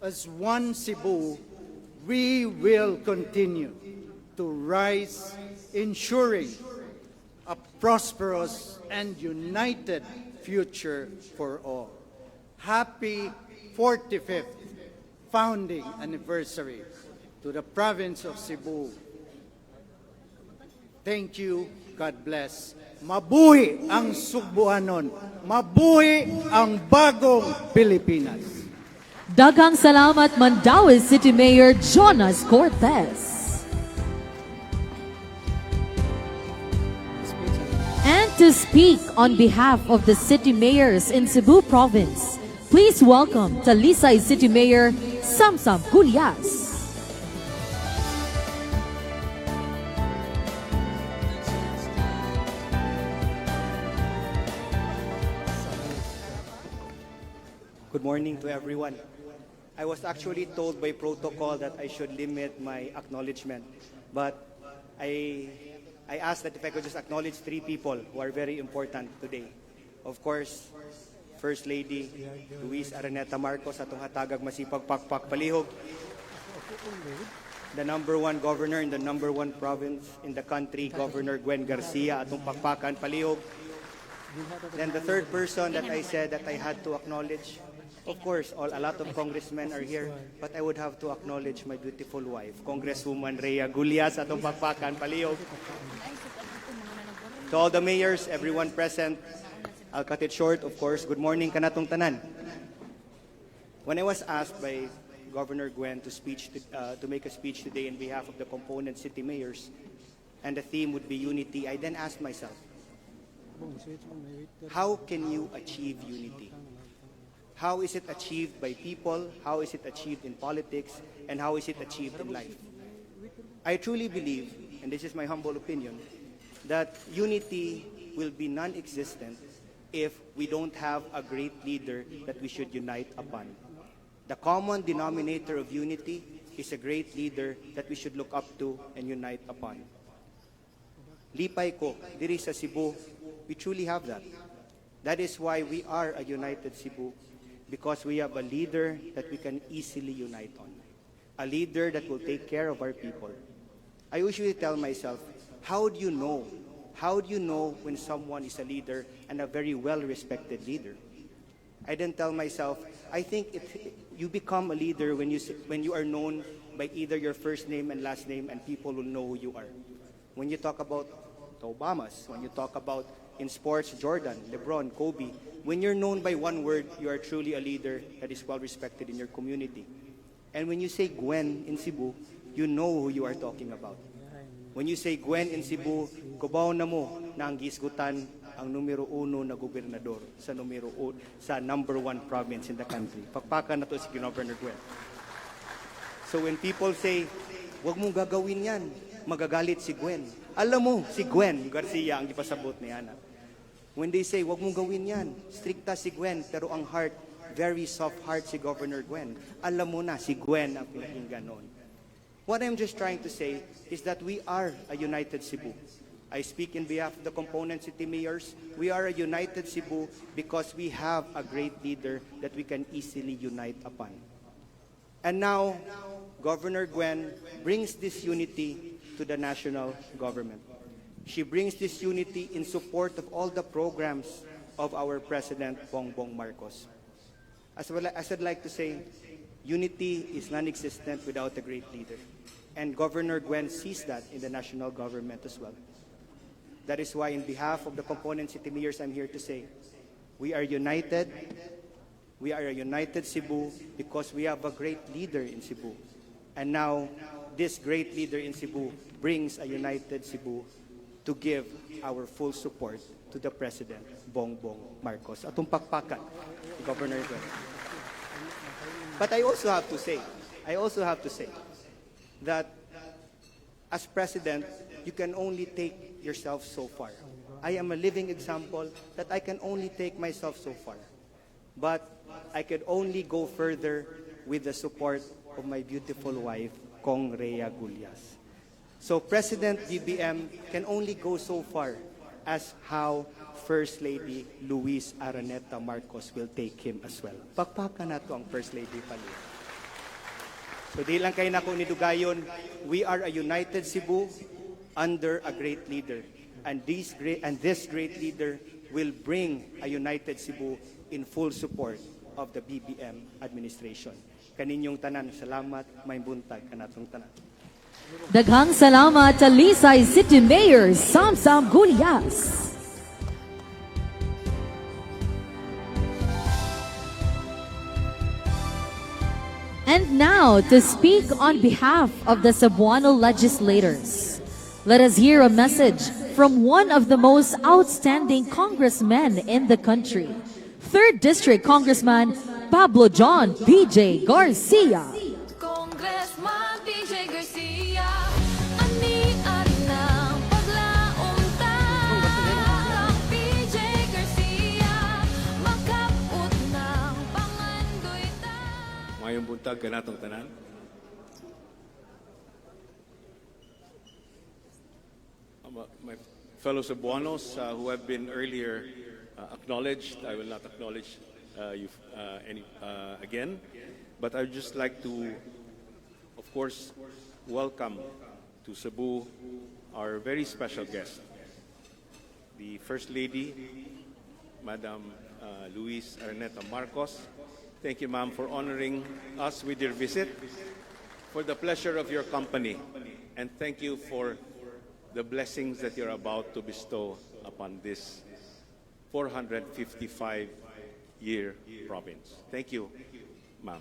as one Cebu, we will continue to rise, ensuring a prosperous and united future for all. Happy 45th founding anniversary to the province of Cebu. Thank you. God bless. Mabuhi ang Sugbuanon. Mabuhi ang bagong Pilipinas. Daghang salamat Mandaue City Mayor Jonas Cortez. And to speak on behalf of the city mayors in Cebu Province, please welcome Talisay City Mayor Samsam Culias. Good morning to everyone. I was actually told by protocol that I should limit my acknowledgement, but I asked that if I could just acknowledge 3 people who are very important today. Of course, First Lady Luis Araneta Marcos, atong hatagag masipag pakpak palihog. The #1 governor in the #1 province in the country, Governor Gwen Garcia, atong pakpakan palihog. Then the third person that I said that I had to acknowledge, of course, a lot of congressmen are here, but I would have to acknowledge my beautiful wife, Congresswoman Rhea Gulias, atong pakpakan palihog. To all the mayors, everyone present, I'll cut it short, of course. Good morning kanatong tanan. When I was asked by Governor Gwen to make a speech today in behalf of the component city mayors, and the theme would be unity, I then asked myself, how can you achieve unity? How is it achieved by people? How is it achieved in politics? And how is it achieved in life? I truly believe, and this is my humble opinion, that unity will be non-existent if we don't have a great leader that we should unite upon. The common denominator of unity is a great leader that we should look up to and unite upon. Lipay ko, diri sa Cebu, we truly have that. That is why we are a united Cebu, because we have a leader that we can easily unite on. A leader that will take care of our people. I usually tell myself, how do you know? How do you know when someone is a leader and a very well-respected leader? I then tell myself, I think you become a leader when you are known by either your first name and last name, and people will know who you are. When you talk about the Obamas, when you talk about in sports, Jordan, LeBron, Kobe, when you're known by one word, you are truly a leader that is well-respected in your community. And when you say Gwen in Cebu, you know who you are talking about. When you say Gwen in Cebu, kubaw na mo na ang gisgutan ang numero 1 na gobernador sa #1 province in the country. Pakpakan na to si Governor Gwen. So when people say, wag mong gagawin yan, magagalit si Gwen. Alam mo, si Gwen Garcia ang ipasabot ni Ana. When they say, wag mong gawin yan, strikta si Gwen, pero ang heart, very soft heart si Governor Gwen. Alam mo na, si Gwen ang pinakinggan noon. What I'm just trying to say is that we are a united Cebu. I speak in behalf of the component city mayors. We are a united Cebu because we have a great leader that we can easily unite upon. And now, Governor Gwen brings this unity to the national government. She brings this unity in support of all the programs of our President Bongbong Marcos. As I'd like to say, unity is non-existent without a great leader. And Governor Gwen sees that in the national government as well. That is why, in behalf of the component city mayors, I'm here to say, we are united. We are a united Cebu because we have a great leader in Cebu. And now, this great leader in Cebu brings a united Cebu to give our full support to the President, Bongbong Marcos. Atong pakpakan, Governor Gwen. But I also have to say that as President, you can only take yourself so far. I am a living example that I can only take myself so far. But I could only go further with the support of my beautiful wife, Kong Rhea Gulias. So President BBM can only go so far as how First Lady Luis Araneta Marcos will take him as well. Pakpakan na to ang First Lady pali. So di lang kayo nako ni Dugayon, we are a united Cebu under a great leader. and this great leader will bring a united Cebu in full support of the BBM administration. Kaninyong tanan, salamat, may buntag kanatong tanan. Daghang salamat Talisay City Mayor Samsam Gulyas. And now, to speak on behalf of the Cebuano legislators, let us hear a message from one of the most outstanding congressmen in the country, 3rd District Congressman Pablo John P.J. Garcia. Congressman P.J. Garcia, ani-ari ng paglaom ta. P.J. Garcia, makaput ng pangandoy ta. Mayong buntag kanatong tanan. My fellow Cebuanos who have been earlier acknowledged, I will not acknowledge you again, but I would just like to, of course, welcome to Cebu our very special guest, the First Lady, Madam Luis Araneta Marcos. Thank you, ma'am, for honoring us with your visit, for the pleasure of your company, and thank you for the blessings that you're about to bestow upon this 455-year province. Thank you, ma'am.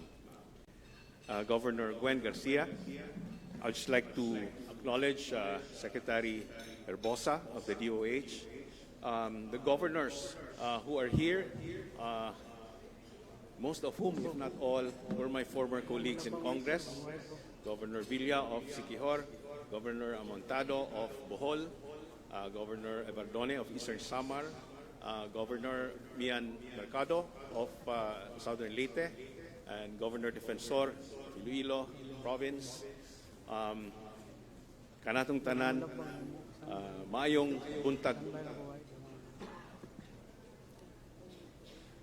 Governor Gwen Garcia, I'd just like to acknowledge Secretary Herbosa of the DOH, the governors who are here, most of whom, if not all, were my former colleagues in Congress, Governor Villa of Siquijor, Governor Amontado of Bohol, Governor Evardone of Eastern Samar, Governor Mian Mercado of Southern Leyte, and Governor Defensor of Iloilo Province. Kanatong tanan, maayong buntag.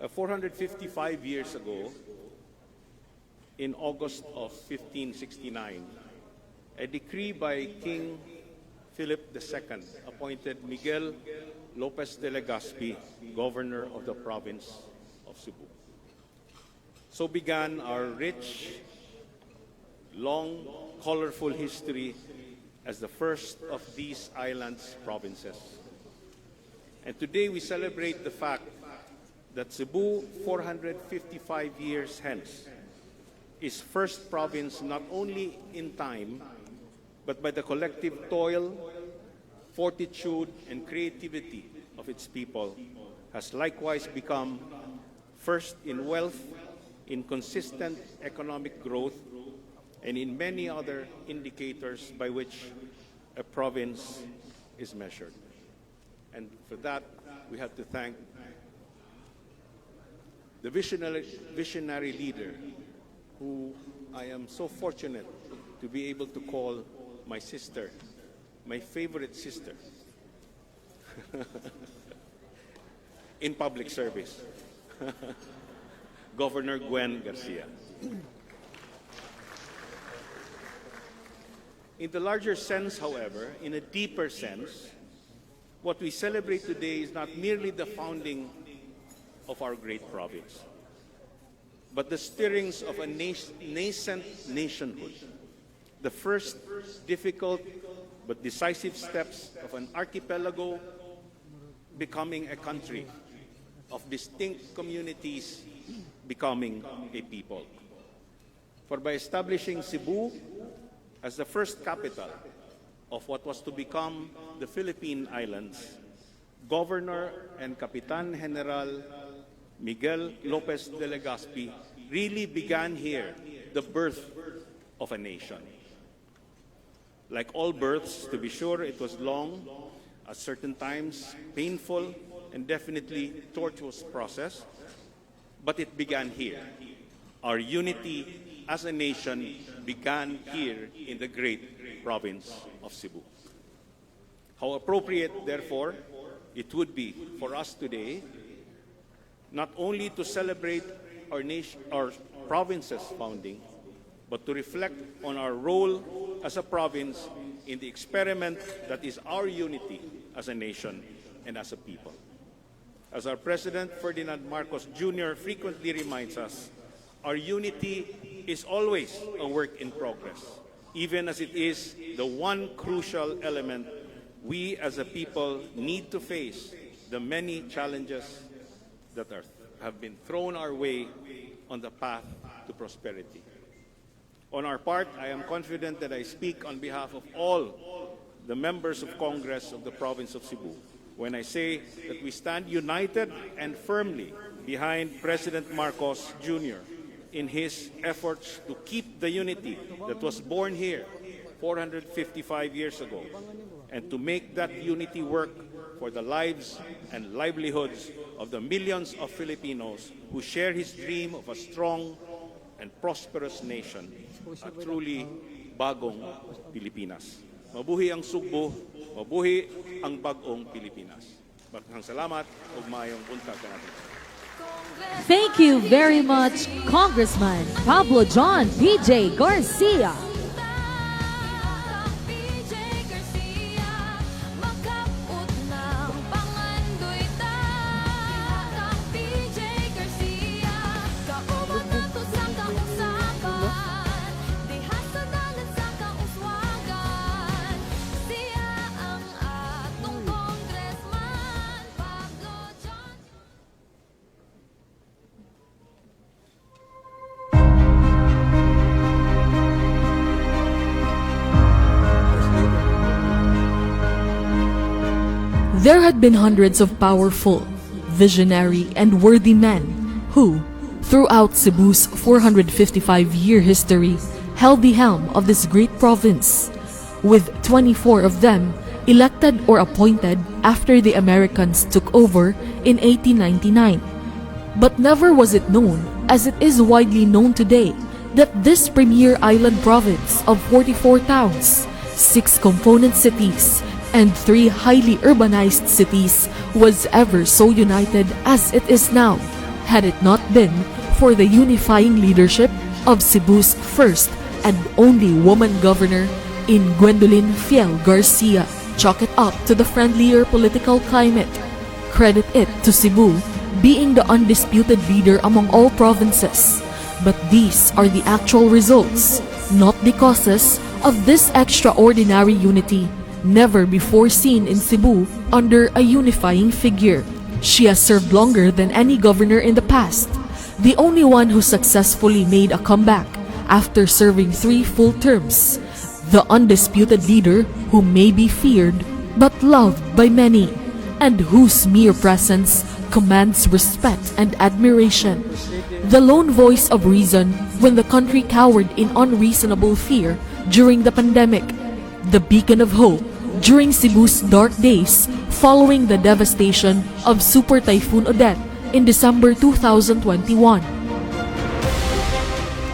455 years ago, in August of 1569, a decree by King Philip II appointed Miguel Lopez de Legazpi governor of the province of Cebu. So began our rich, long, colorful history as the first of these islands provinces. And today we celebrate the fact that Cebu, 455 years hence, is first province not only in time, but by the collective toil, fortitude, and creativity of its people, has likewise become first in wealth, in consistent economic growth, and in many other indicators by which a province is measured. And for that, we have to thank the visionary leader who I am so fortunate to be able to call my sister, my favorite sister, in public service, Governor Gwen Garcia. In the larger sense, however, in a deeper sense, what we celebrate today is not merely the founding of our great province, but the stirrings of a nascent nationhood, the first difficult but decisive steps of an archipelago becoming a country, of distinct communities becoming a people. For by establishing Cebu as the first capital of what was to become the Philippine Islands, Governor and Capitan General Miguel Lopez de Legazpi really began here the birth of a nation. Like all births, to be sure, it was long, at certain times painful, and definitely tortuous process, but it began here. Our unity as a nation began here in the great province of Cebu. How appropriate, therefore, it would be for us today not only to celebrate our province's founding, but to reflect on our role as a province in the experiment that is our unity as a nation and as a people. As our President Ferdinand Marcos Jr. frequently reminds us, our unity is always a work in progress, even as it is the one crucial element we as a people need to face the many challenges that have been thrown our way on the path to prosperity. On our part, I am confident that I speak on behalf of all the members of Congress of the province of Cebu when I say that we stand united and firmly behind President Marcos Jr. in his efforts to keep the unity that was born here 455 years ago, and to make that unity work for the lives and livelihoods of the millions of Filipinos who share his dream of a strong and prosperous nation, a truly bagong Pilipinas. Mabuhi ang Sugbo, mabuhi ang bagong Pilipinas. Maraming salamat ug maayong buntag kanato. Thank you very much, Congressman Pablo John PJ Garcia. There had been hundreds of powerful, visionary, and worthy men who, throughout Cebu's 455-year history, held the helm of this great province, with 24 of them elected or appointed after the Americans took over in 1899. But never was it known, as it is widely known today, that this premier island province of 44 towns, 6 component cities, and 3 highly urbanized cities was ever so united as it is now, had it not been for the unifying leadership of Cebu's first and only woman governor in Gwendolyn Fiel Garcia. Chalk it up to the friendlier political climate. Credit it to Cebu being the undisputed leader among all provinces. But these are the actual results, not the causes, of this extraordinary unity never before seen in Cebu under a unifying figure. She has served longer than any governor in the past, the only one who successfully made a comeback after serving 3 full terms, the undisputed leader who may be feared but loved by many, and whose mere presence commands respect and admiration, the lone voice of reason when the country cowered in unreasonable fear during the pandemic, the beacon of hope during Cebu's dark days following the devastation of Super Typhoon Odette in December 2021.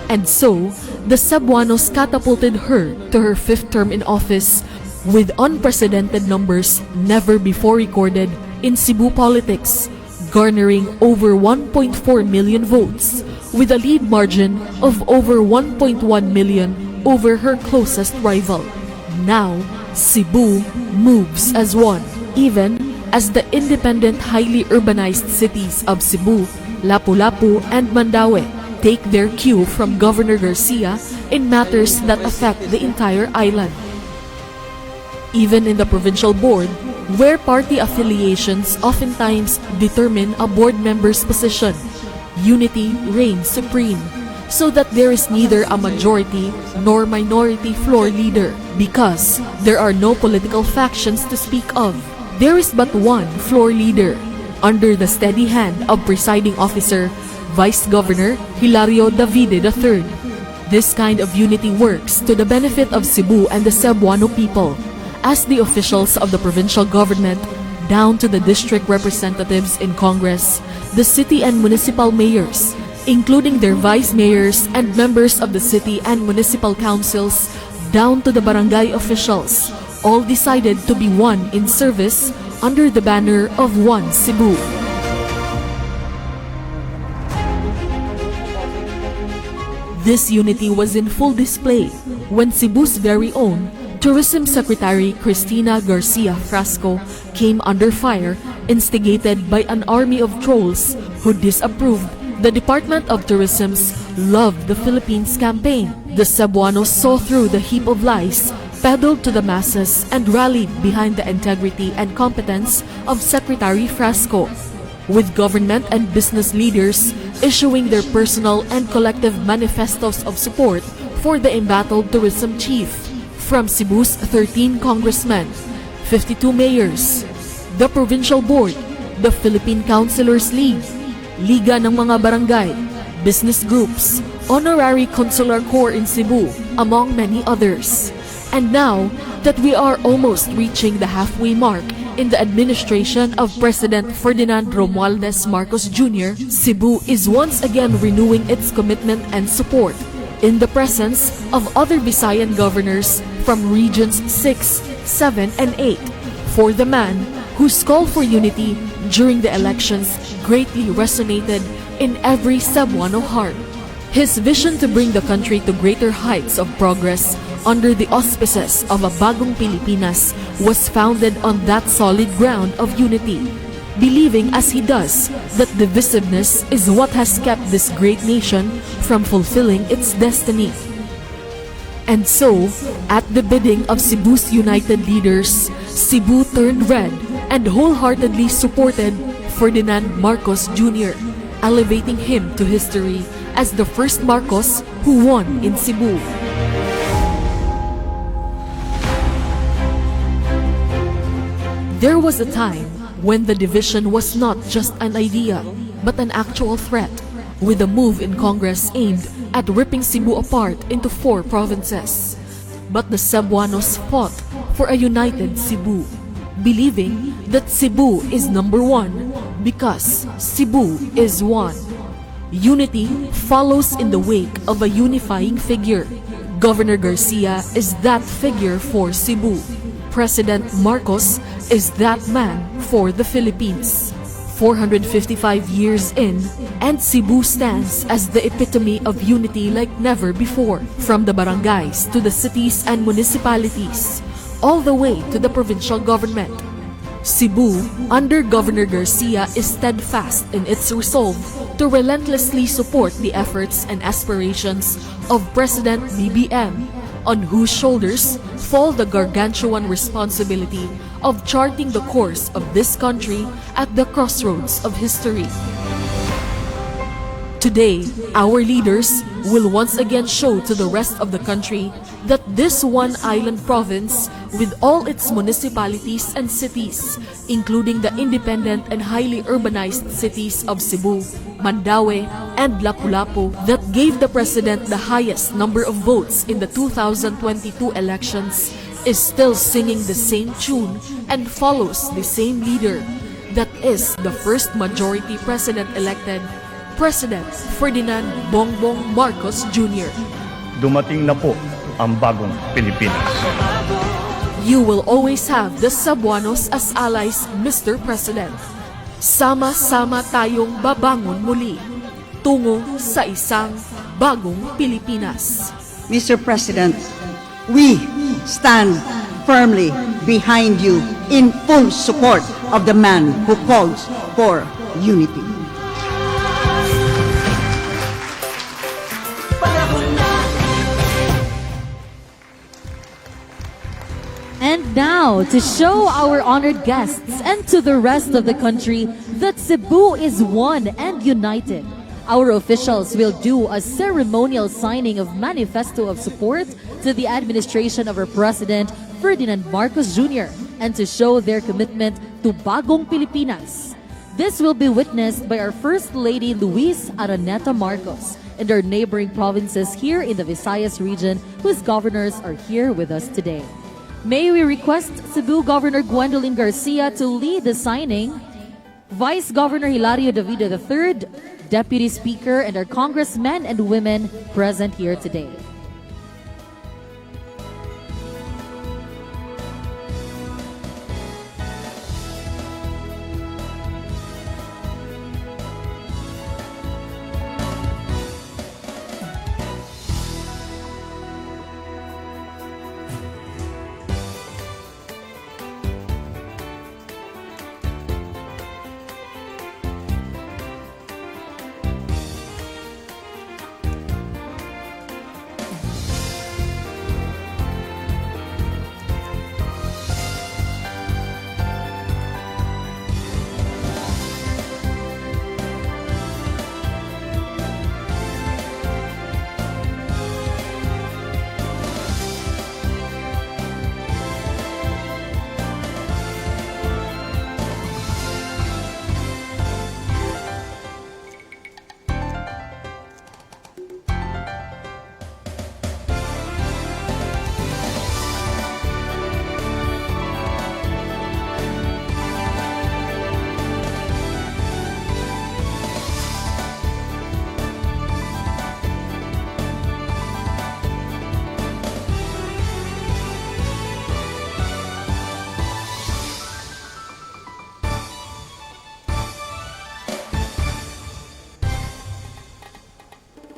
And so, the Cebuanos catapulted her to her 5th term in office with unprecedented numbers never before recorded in Cebu politics, garnering over 1.4 million votes with a lead margin of over 1.1 million over her closest rival. Now, Cebu moves as one, even as the independent, highly urbanized cities of Cebu, Lapu-Lapu, and Mandaue take their cue from Governor Garcia in matters that affect the entire island. Even in the provincial board, where party affiliations oftentimes determine a board member's position, unity reigns supreme, so that there is neither a majority nor minority floor leader, because there are no political factions to speak of. There is but one floor leader, under the steady hand of presiding officer, Vice Governor Hilario Davide III. This kind of unity works to the benefit of Cebu and the Cebuano people, as the officials of the provincial government, down to the district representatives in Congress, the city and municipal mayors, including their vice mayors and members of the city and municipal councils, down to the barangay officials, all decided to be one in service under the banner of One Cebu. This unity was in full display when Cebu's very own Tourism Secretary Cristina Garcia Frasco came under fire, instigated by an army of trolls who disapproved the Department of Tourism's Love the Philippines campaign. The Cebuanos saw through the heap of lies peddled to the masses and rallied behind the integrity and competence of Secretary Frasco, with government and business leaders issuing their personal and collective manifestos of support for the embattled tourism chief. From Cebu's 13 congressmen, 52 mayors, the Provincial Board, the Philippine Councilors League, Liga ng mga Barangay, business groups, Honorary Consular Corps in Cebu, among many others. And now that we are almost reaching the halfway mark in the administration of President Ferdinand Romualdez Marcos Jr., Cebu is once again renewing its commitment and support in the presence of other Visayan governors from Regions 6, 7, and 8 for the man whose call for unity during the elections greatly resonated in every Cebuano heart. His vision to bring the country to greater heights of progress under the auspices of a bagong Pilipinas was founded on that solid ground of unity, believing as he does that divisiveness is what has kept this great nation from fulfilling its destiny. And so, at the bidding of Cebu's united leaders, Cebu turned red and wholeheartedly supported Ferdinand Marcos Jr., elevating him to history as the first Marcos who won in Cebu. There was a time when the division was not just an idea, but an actual threat, with a move in Congress aimed at ripping Cebu apart into 4 provinces. But the Cebuanos fought for a united Cebu, believing that Cebu is number 1 because Cebu is one. Unity follows in the wake of a unifying figure. Governor Garcia is that figure for Cebu. President Marcos is that man for the Philippines. 455 years in, and Cebu stands as the epitome of unity like never before, from the barangays to the cities and municipalities, all the way to the provincial government. Cebu, under Governor Garcia, is steadfast in its resolve to relentlessly support the efforts and aspirations of President BBM, on whose shoulders fall the gargantuan responsibility of charting the course of this country at the crossroads of history. Today, our leaders will once again show to the rest of the country that this one island province, with all its municipalities and cities, including the independent and highly urbanized cities of Cebu, Mandaue, and Lapu-Lapu, that gave the president the highest number of votes in the 2022 elections, is still singing the same tune and follows the same leader. That is the first majority president-elected, President Ferdinand Bongbong Marcos Jr. Dumating na po ang bagong Pilipinas. You will always have the Cebuanos as allies, Mr. President. Sama-sama tayong babangon muli, tungo sa isang bagong Pilipinas. Mr. President, we stand firmly behind you in full support of the man who calls for unity. And now, to show our honored guests and to the rest of the country that Cebu is one and united, our officials will do a ceremonial signing of manifesto of support to the administration of our President Ferdinand Marcos Jr. and to show their commitment to Bagong Pilipinas. This will be witnessed by our First Lady Luis Araneta Marcos and our neighboring provinces here in the Visayas region, whose governors are here with us today. May we request Cebu Governor Gwendolyn Garcia to lead the signing, Vice Governor Hilario Davido III, Deputy Speaker, and our congressmen and women present here today.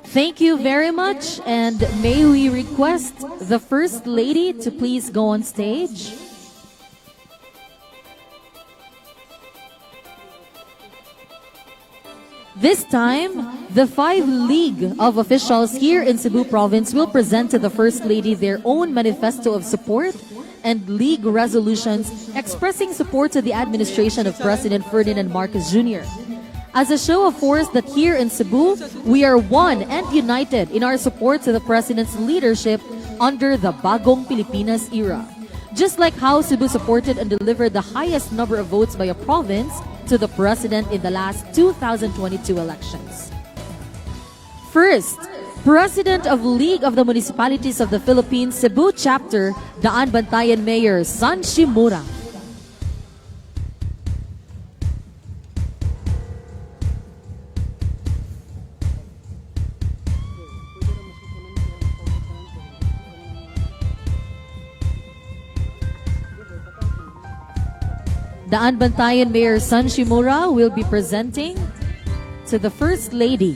Thank you very much, and may we request the First Lady to please go on stage. This time, the 5 League of officials here in Cebu Province will present to the First Lady their own manifesto of support and League resolutions expressing support to the administration of President Ferdinand Marcos Jr. As a show of force that here in Cebu, we are one and united in our support to the President's leadership under the Bagong Pilipinas era. Just like how Cebu supported and delivered the highest number of votes by a province to the President in the last 2022 elections. First, President of League of the Municipalities of the Philippines, Cebu Chapter, Daan Bantayan Mayor San Shimura. Daan Bantayan Mayor San Shimura will be presenting to the First Lady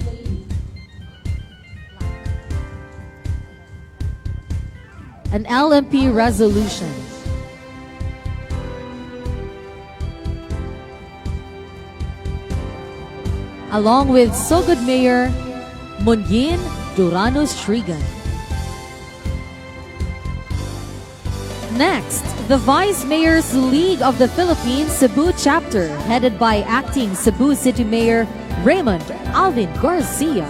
an LMP resolution. Along with Sogod Mayor Munyin Duranos Trigan. Next, the Vice Mayor's League of the Philippines Cebu Chapter, headed by Acting Cebu City Mayor Raymond Alvin Garcia.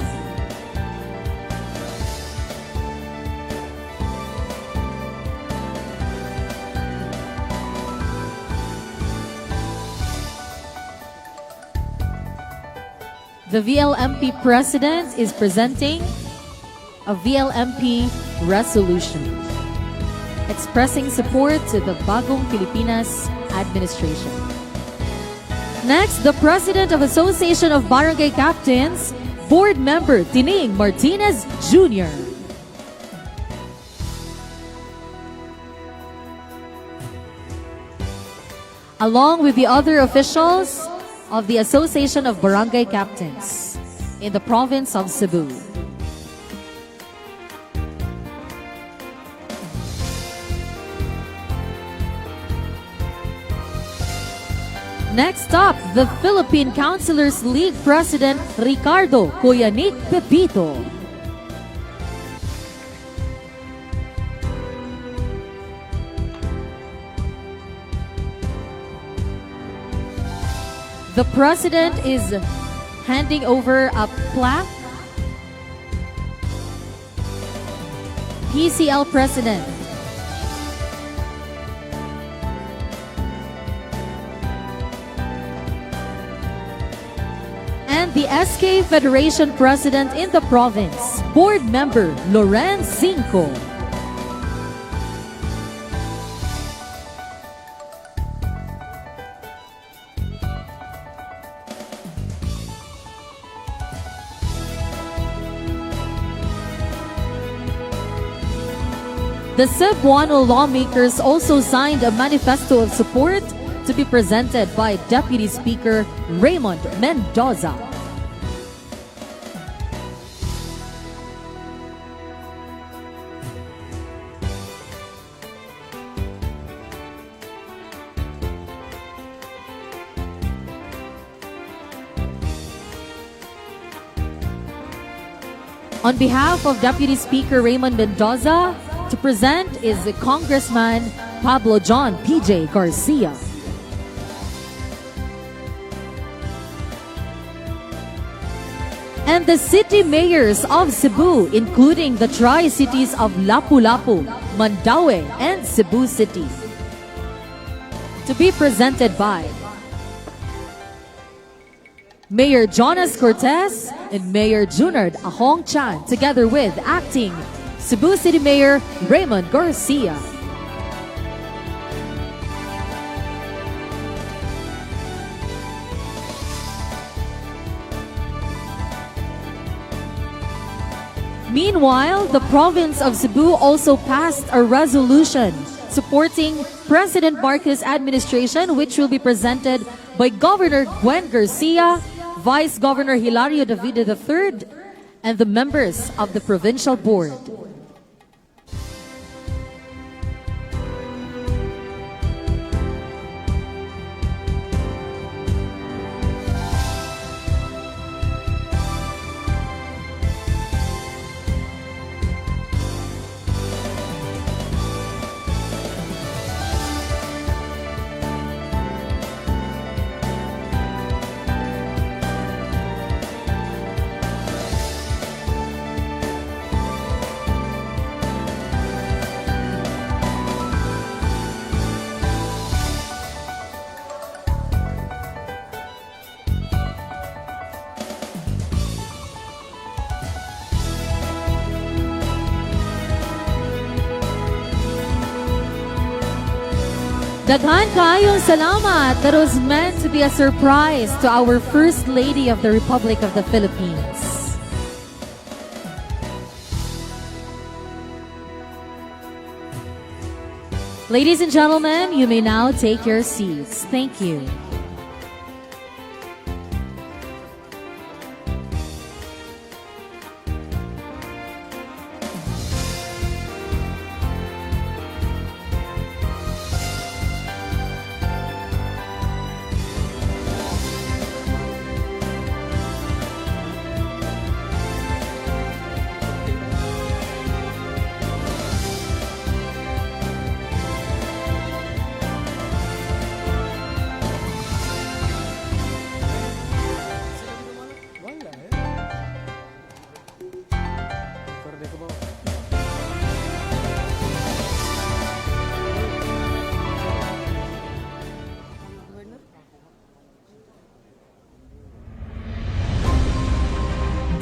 The VLMP President is presenting a VLMP resolution expressing support to the Bagong Pilipinas administration. Next, the President of Association of Barangay Captains, Board Member Tining Martinez Jr. Along with the other officials of the Association of Barangay Captains in the province of Cebu. Next up, the Philippine Councilors League President Ricardo Koyanik Pepito. The President is handing over a plaque. PCL President. And the SK Federation President in the province, Board Member Loren Cinco. The Cebuano lawmakers also signed a manifesto of support to be presented by Deputy Speaker Raymond Mendoza. On behalf of Deputy Speaker Raymond Mendoza, to present is Congressman Pablo John P.J. Garcia. And the city mayors of Cebu, including the tri-cities of Lapu-Lapu, Mandaue, and Cebu City. To be presented by Mayor Jonas Cortez and Mayor Junard Ahong Chan, together with Acting Cebu City Mayor Raymond Garcia. Meanwhile, the province of Cebu also passed a resolution supporting President Marcos' administration, which will be presented by Governor Gwen Garcia, Vice Governor Hilario Davide III, and the members of the Provincial Board. Daghan kaayong salamat. That was meant to be a surprise to our First Lady of the Republic of the Philippines. Ladies and gentlemen, you may now take your seats. Thank you.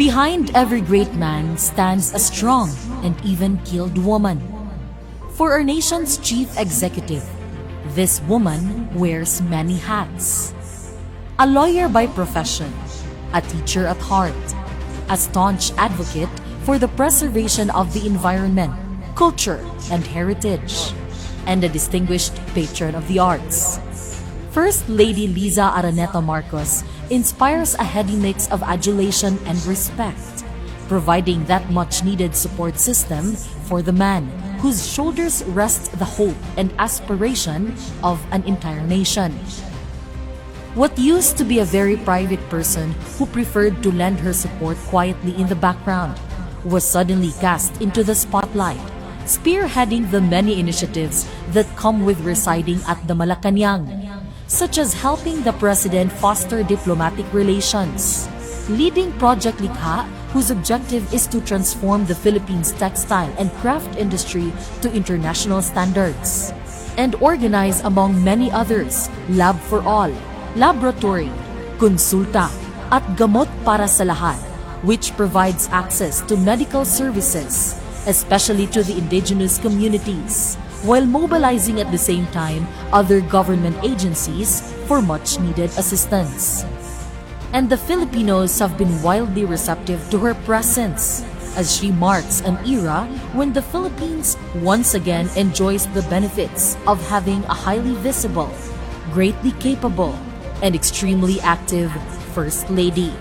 Behind every great man stands a strong and even-keeled woman. For our nation's chief executive, this woman wears many hats. A lawyer by profession, a teacher at heart, a staunch advocate for the preservation of the environment, culture, and heritage, and a distinguished patron of the arts. First Lady Liza Araneta Marcos inspires a heady mix of adulation and respect, providing that much-needed support system for the man whose shoulders rest the hope and aspiration of an entire nation. What used to be a very private person who preferred to lend her support quietly in the background was suddenly cast into the spotlight, spearheading the many initiatives that come with residing at the Malacanang, such as helping the President foster diplomatic relations, leading Project Likha, whose objective is to transform the Philippines' textile and craft industry to international standards, and organize, among many others, Lab for All, Laboratory, Konsulta, at Gamot para sa Lahat, which provides access to medical services, especially to the indigenous communities, while mobilizing at the same time other government agencies for much-needed assistance. And the Filipinos have been wildly receptive to her presence, as she marks an era when the Philippines once again enjoys the benefits of having a highly visible, greatly capable, and extremely active First Lady.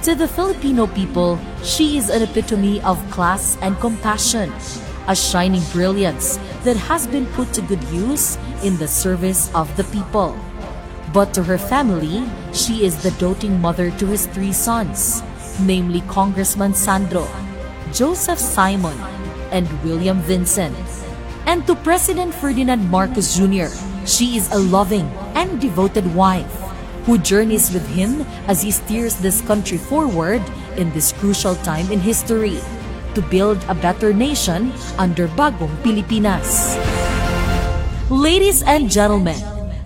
To the Filipino people, she is an epitome of class and compassion, a shining brilliance that has been put to good use in the service of the people. But to her family, she is the doting mother to his 3 sons, namely Congressman Sandro, Joseph Simon, and William Vincent. And to President Ferdinand Marcos Jr., she is a loving and devoted wife who journeys with him as he steers this country forward in this crucial time in history to build a better nation under Bagong Pilipinas. Ladies and gentlemen,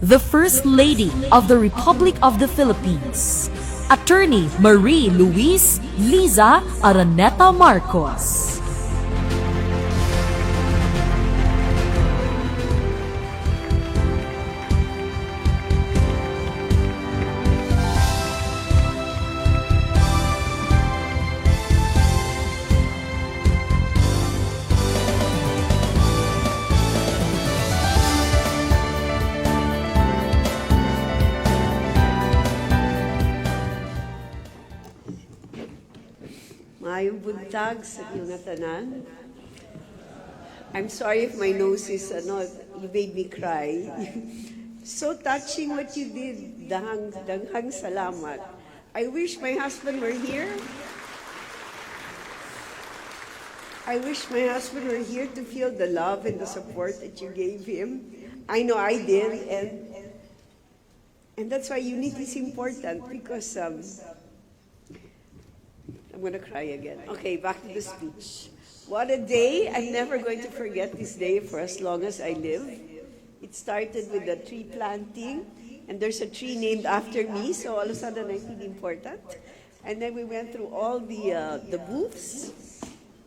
the First Lady of the Republic of the Philippines, Attorney Marie Louise Liza Araneta Marcos. Mayong buntag sa iyong tanan. I'm sorry if my nose is, you made me cry. So touching what you did. Daghang salamat. I wish my husband were here. I wish my husband were here to feel the love and the support that you gave him. I know I did, and that's why unity is important, because I'm going to cry again. Okay, back to the speech. What a day. I'm never going to forget this day for as long as I live. It started with the tree planting, and there's a tree named after me, so all of a sudden I feel important. And then we went through all the booths,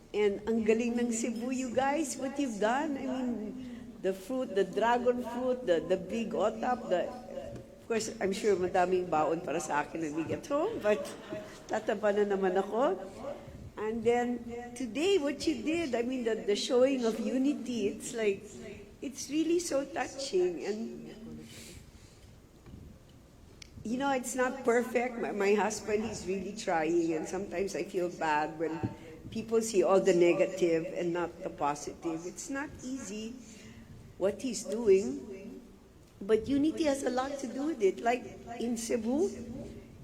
and ang galing ng Cebu, you guys, what you've done. I mean, the fruit, the dragon fruit, the big otap, of course, I'm sure madaming baon para sa akin when we get home, but tataba na naman ako. And then today, what you did, I mean, the showing of unity, it's like, it's really so touching. And, you know, it's not perfect. My husband is really trying, and sometimes I feel bad when people see all the negative and not the positive. It's not easy what he's doing, but unity has a lot to do with it. Like in Cebu,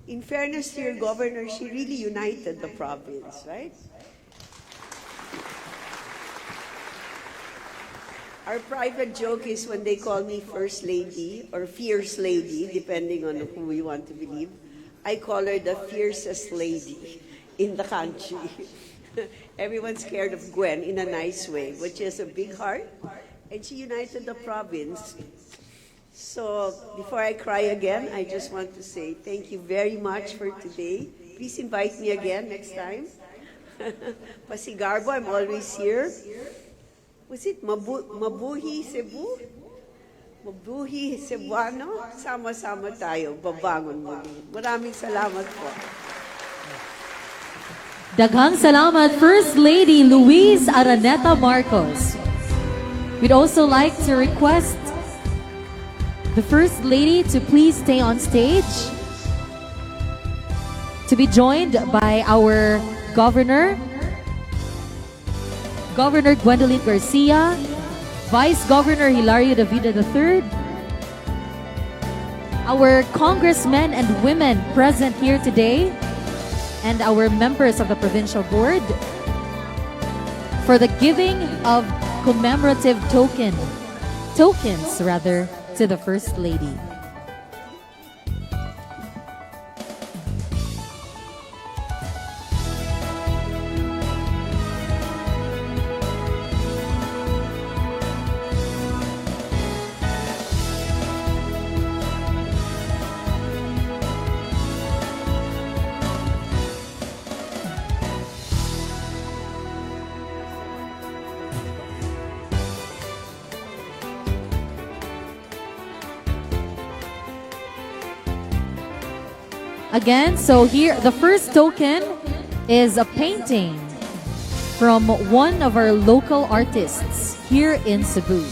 in fairness to your governor, she really united the province, right? Our private joke is when they call me First Lady or Fierce Lady, depending on who we want to believe, I call her the fiercest lady in the country. Everyone's scared of Gwen in a nice way, but she has a big heart, and she united the province. So before I cry again, I just want to say thank you very much for today. Please invite me again next time. Pasigarbo, I'm always here. Was it Mabuhi Cebu? Mabuhi Cebuano? Sama-sama tayo, babangon muli. Maraming salamat po. Daghang salamat, First Lady Luis Araneta Marcos. We'd also like to request the First Lady to please stay on stage to be joined by our Governor, Governor Gwendolyn Garcia, Vice Governor Hilario Davida III, our congressmen and women present here today, and our members of the Provincial Board for the giving of commemorative tokens to the First Lady. Again, so here, the first token is a painting from one of our local artists here in Cebu.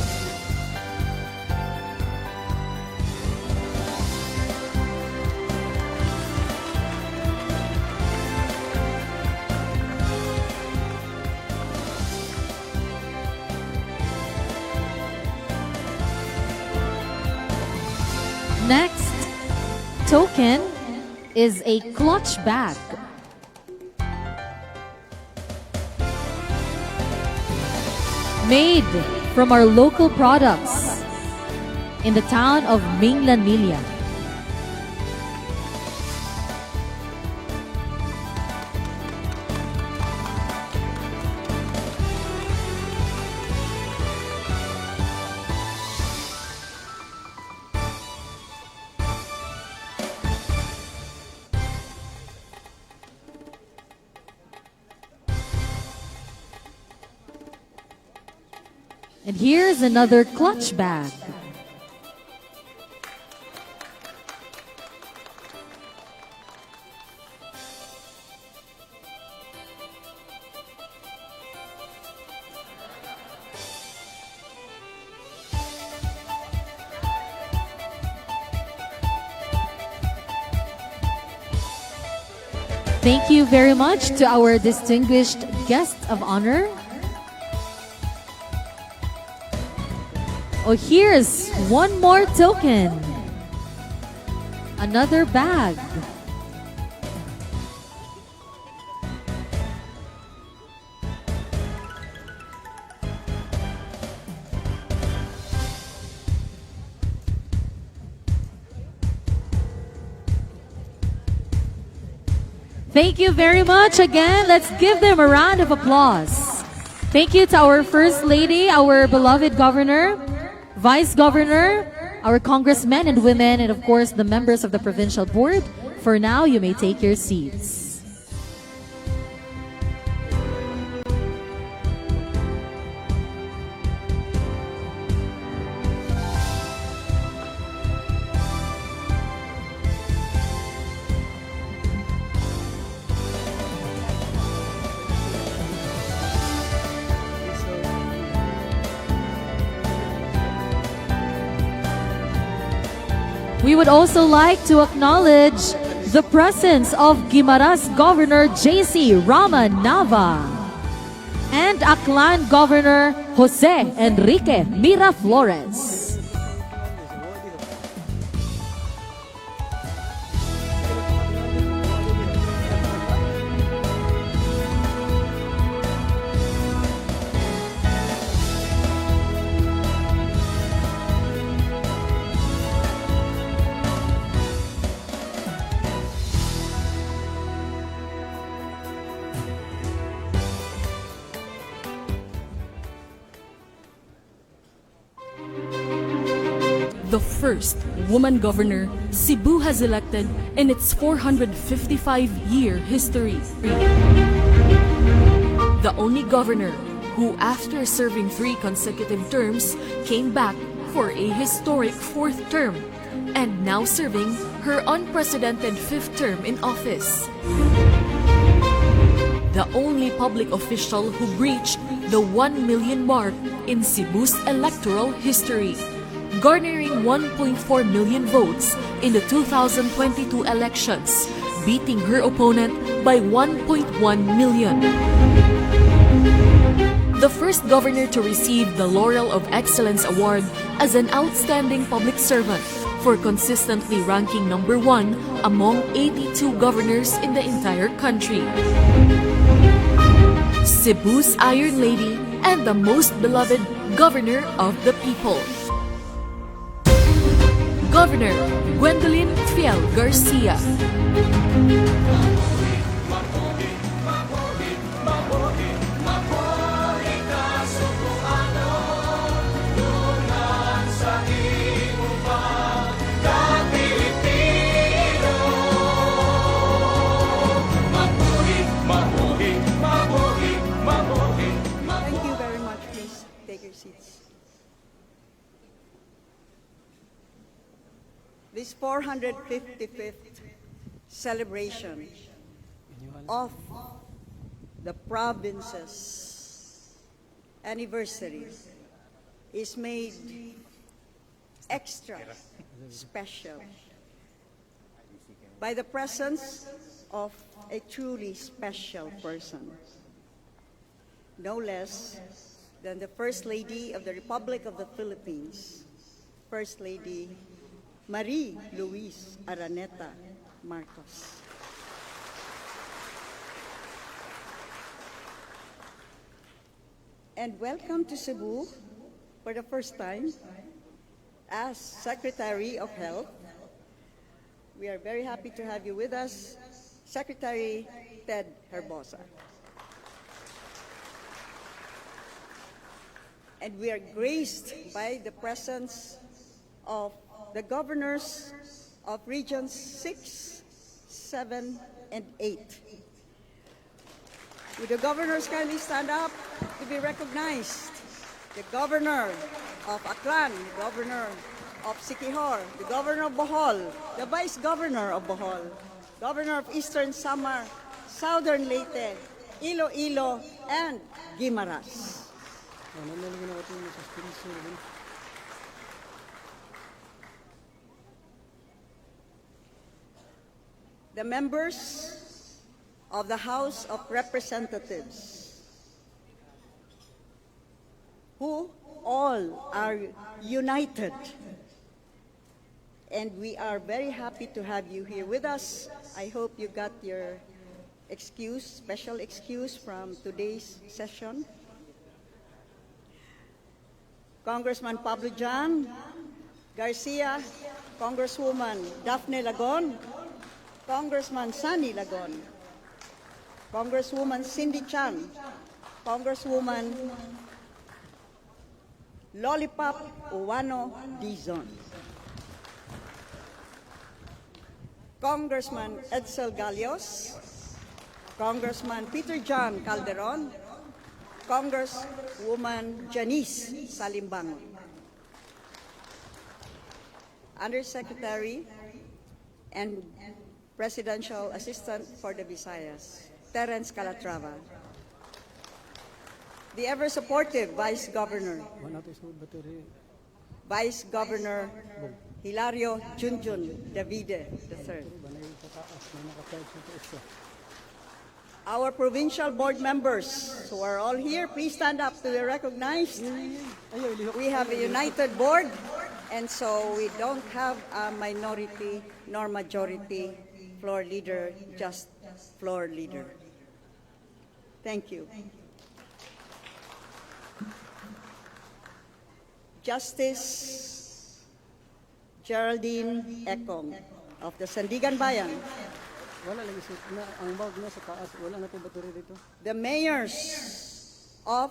Next token is a clutch bag. Made from our local products in the town of Minglanilla. And here's another clutch bag. Thank you very much to our distinguished guest of honor. Oh, here's one more token. Another bag. Thank you very much again. Let's give them a round of applause. Thank you to our First Lady, our beloved Governor, Vice Governor, our congressmen and women, and of course the members of the Provincial Board. For now, you may take your seats. We would also like to acknowledge the presence of Guimaras Governor J.C. Rama Nava and Aklan Governor Jose Enrique Miraflores. The first woman governor Cebu has elected in its 455-year history. The only governor who, after serving 3 consecutive terms, came back for a historic 4th term and now serving her unprecedented 5th term in office. The only public official who breached the 1 million mark in Cebu's electoral history, garnering 1.4 million votes in the 2022 elections, beating her opponent by 1.1 million. The first governor to receive the Laurel of Excellence Award as an outstanding public servant for consistently ranking number 1 among 82 governors in the entire country. Cebu's Iron Lady and the most beloved governor of the people. Governor Gwendolyn Fiel Garcia. Thank you very much. Please take your seats. This 455th celebration of the province's anniversary is made extra special by the presence of a truly special person, no less than the First Lady of the Republic of the Philippines, First Lady Marie Luis Araneta Marcos. And welcome to Cebu for the first time as Secretary of Health. We are very happy to have you with us, Secretary Ted Herbosa. And we are graced by the presence of the governors of Regions 6, 7, and 8. Would the governors kindly stand up to be recognized? The governor of Aklan, the governor of Siquijor, the governor of Bohol, the vice governor of Bohol, governor of Eastern Samar, Southern Leyte, Iloilo, and Guimaras. The members of the House of Representatives, who all are united. And we are very happy to have you here with us. I hope you got your excuse, special excuse from today's session. Congressman Pablo Jan Garcia, Congresswoman Daphne Lagon, Congressman Sunny Lagon, Congresswoman Cindy Chan, Congresswoman Lollipop Uwano Dizon, Congressman Edsel Galios, Congressman Peter John Calderon, Congresswoman Janice Salimbangon, Undersecretary and Presidential Assistant for the Visayas, Terence Calatrava, the ever-supportive Vice Governor, Vice Governor Hilario Junjun Davide III, our provincial board members who are all here, please stand up to be recognized. We have a united board, and so we don't have a minority nor majority floor leader, just floor leader. Thank you. Justice Geraldine Ekong of the Sandigan Bayan. The mayors of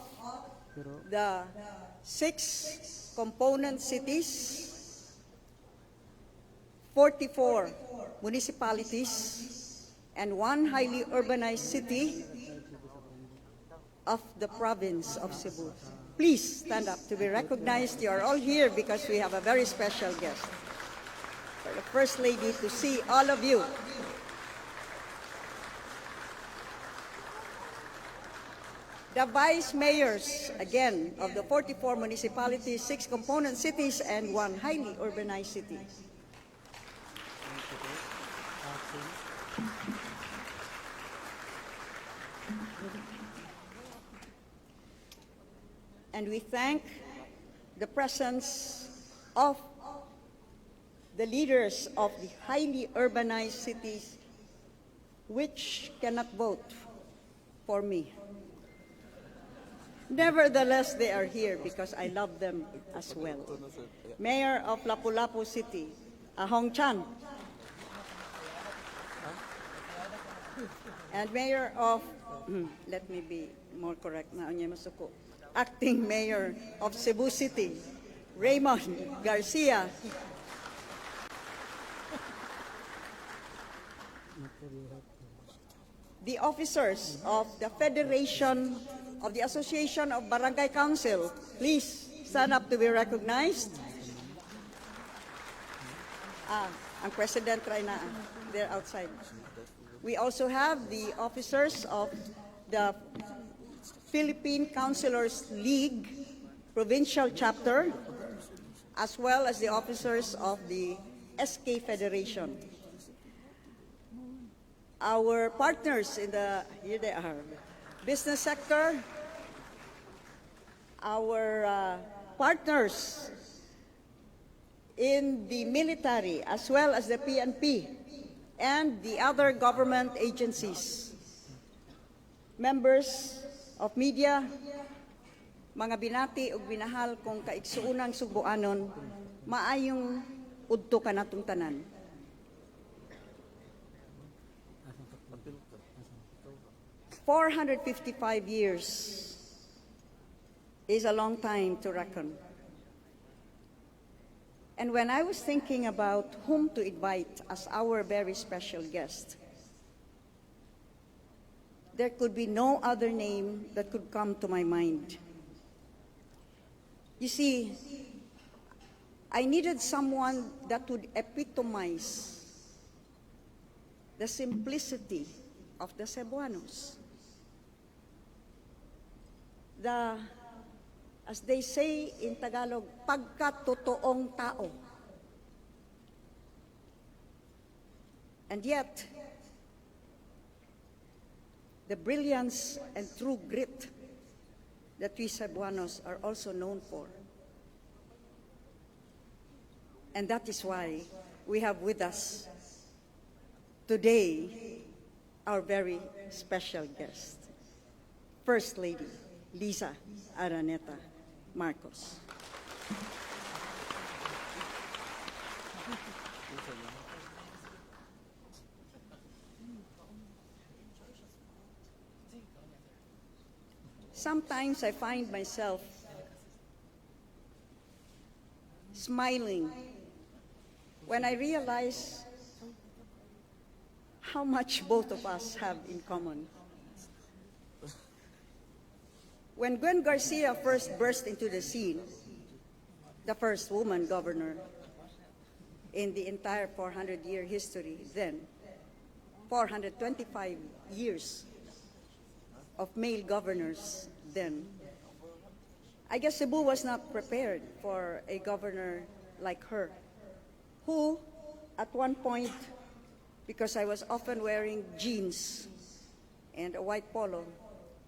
the 6 component cities, 44 municipalities, and 1 highly urbanized city of the province of Cebu. Please stand up to be recognized. You are all here because we have a very special guest. For the First Lady to see all of you. The vice mayors, again, of the 44 municipalities, 6 component cities, and 1 highly urbanized city. And we thank the presence of the leaders of the highly urbanized cities which cannot vote for me. Nevertheless, they are here because I love them as well. Mayor of Lapu-Lapu City, Ahong Chan. And Mayor of, let me be more correct, Acting Mayor of Cebu City, Raymond Garcia. The officers of the Federation of the Association of Barangay Council, please stand up to be recognized. Ang President Rayna, they're outside. We also have the officers of the Philippine Councilors League Provincial Chapter, as well as the officers of the SK Federation. Our partners in the, here they are, business sector, our partners in the military, as well as the PNP, and the other government agencies, members of media, mga binati ug binahal kung kaigsuunang Subuanon, maayong udto ka natong tanan. "455 years is a long time to reckon. And when I was thinking about whom to invite as our very special guest, there could be no other name that could come to my mind. You see, I needed someone that would epitomize the simplicity of the Cebuanos. As they say in Tagalog, pagkatotoong tao. And yet, the brilliance and true grit that we Cebuanos are also known for. And that is why we have with us today our very special guest, First Lady Liza Araneta Marcos. Sometimes I find myself smiling when I realize how much both of us have in common. When Gwen Garcia first burst into the scene, the first woman governor in the entire 400-year history, then 425 years of male governors then, I guess Cebu was not prepared for a governor like her, who at one point, because I was often wearing jeans and a white polo,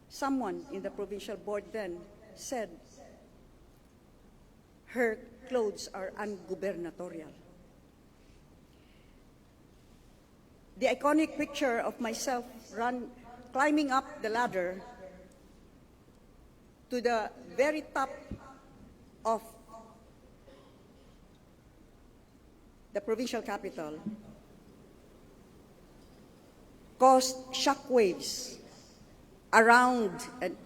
someone in the provincial board then said her clothes are ungubernatorial. The iconic picture of myself climbing up the ladder to the very top of the provincial capital caused shockwaves around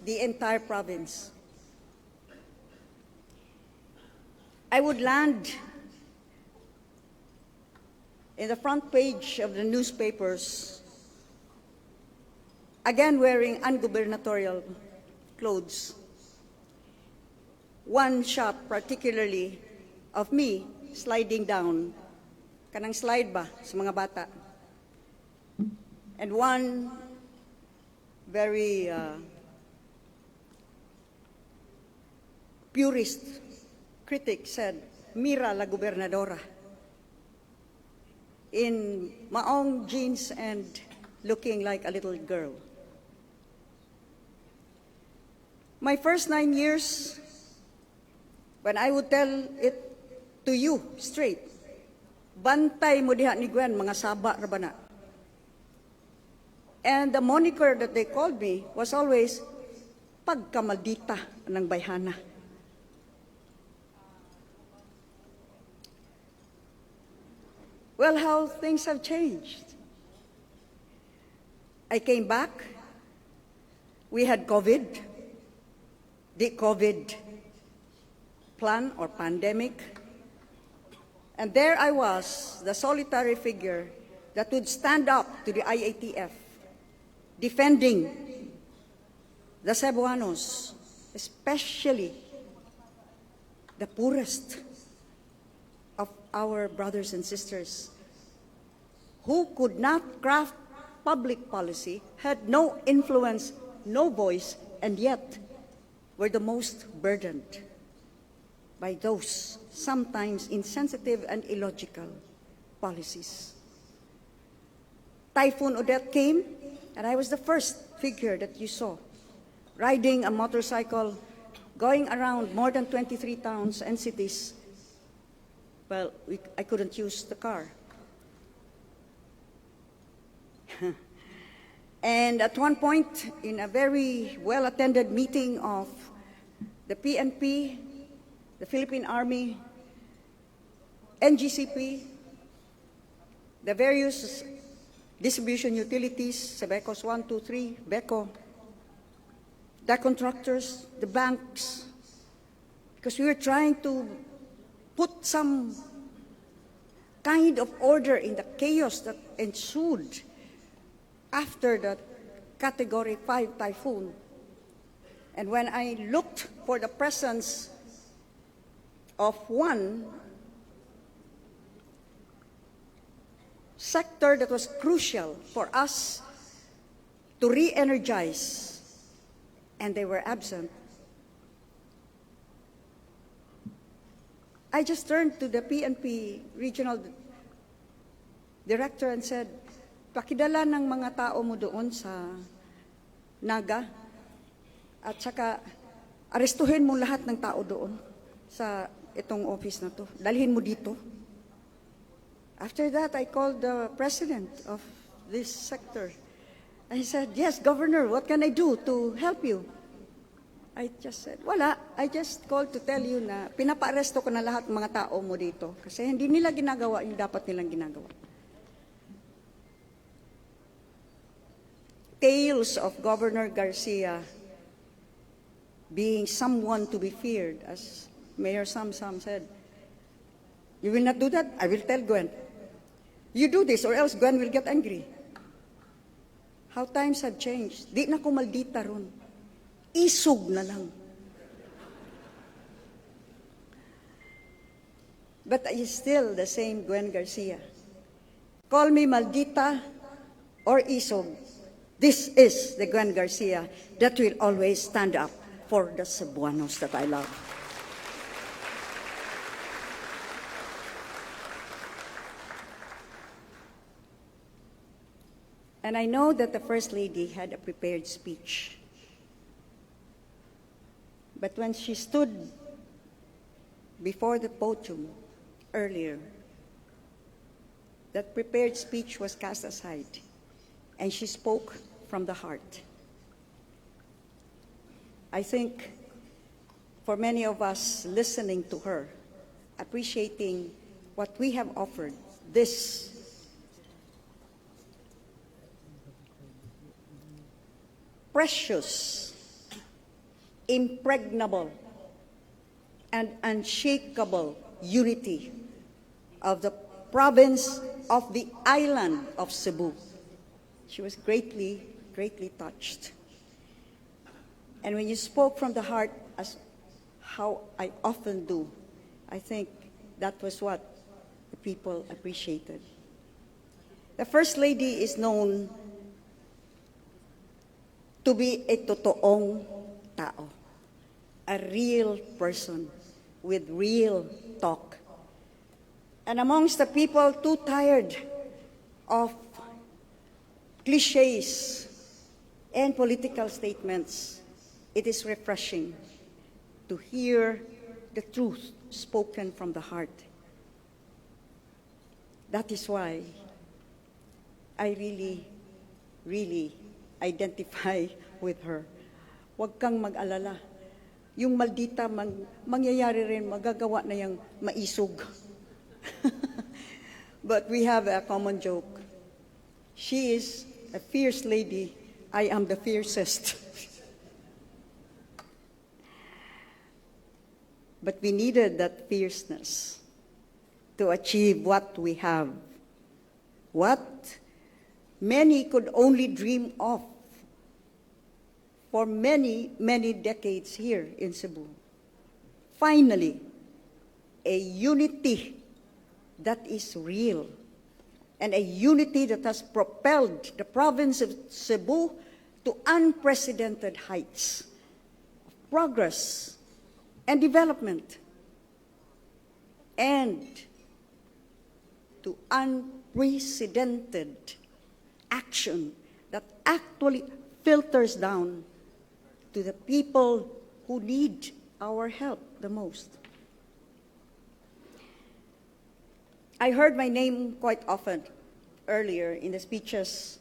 the entire province. I would land in the front page of the newspapers, again wearing ungubernatorial clothes. One shot particularly of me sliding down, kanang slide ba sa mga bata. And one very purist critic said, "Mira la gobernadora," in maong jeans and looking like a little girl. My first 9 years, when I would tell it to you straight, bantay mo diha ni Gwen, mga saba ra ba na? And the moniker that they called me was always, pagkamaldita ng bayhana. Well, how things have changed. I came back. We had COVID, the COVID plan or pandemic. And there I was, the solitary figure that would stand up to the IATF, defending the Cebuanos, especially the poorest of our brothers and sisters, who could not craft public policy, had no influence, no voice, and yet were the most burdened by those sometimes insensitive and illogical policies. Typhoon Odette came, and I was the first figure that you saw riding a motorcycle, going around more than 23 towns and cities. Well, I couldn't use the car. And at one point, in a very well-attended meeting of the PNP, the Philippine Army, NGCP, the various distribution utilities, Sebecos 1, 2, 3, BECO, the contractors, the banks, because we were trying to put some kind of order in the chaos that ensued after the Category 5 typhoon. And when I looked for the presence of one sector that was crucial for us to re-energize, and they were absent, I just turned to the PNP regional director and said, pakidala ng mga tao mo doon sa Naga, at saka arestuhin mo lahat ng tao doon sa itong office na to. Dalhin mo dito. After that, I called the president of this sector. I said, yes, Governor, what can I do to help you? I just said, wala. I just called to tell you na pinapa-aresto ko na lahat ng mga tao mo dito kasi hindi nila ginagawa yung dapat nilang ginagawa. Tales of Governor Garcia being someone to be feared, as Mayor Sam said. You will not do that? I will tell Gwen. You do this or else Gwen will get angry. How times have changed. Di na ko maldita ron. Isog na lang. But I is still the same Gwen Garcia. Call me maldita or isog. This is the Gwen Garcia that will always stand up for the Cebuanos that I love. And I know that the First Lady had a prepared speech. But when she stood before the podium earlier, that prepared speech was cast aside. And she spoke from the heart. I think for many of us listening to her, appreciating what we have offered, this precious, impregnable, and unshakable unity of the province of the island of Cebu. She was greatly, greatly touched. And when you spoke from the heart, as how I often do, I think that was what the people appreciated. The First Lady is known to be a totoong tao, a real person with real talk. And amongst the people too tired of cliches and political statements, it is refreshing to hear the truth spoken from the heart. That is why I really, really identify with her. Huwag kang mag-alala. Yung maldita, mangyayari rin, magagawa na yung maisog. But we have a common joke. She is a fierce lady, I am the fiercest. But we needed that fierceness to achieve what we have, what many could only dream of for many, many decades here in Cebu. Finally, a unity that is real, and a unity that has propelled the province of Cebu to unprecedented heights of progress and development, and to unprecedented action that actually filters down to the people who need our help the most. I heard my name quite often earlier in the speeches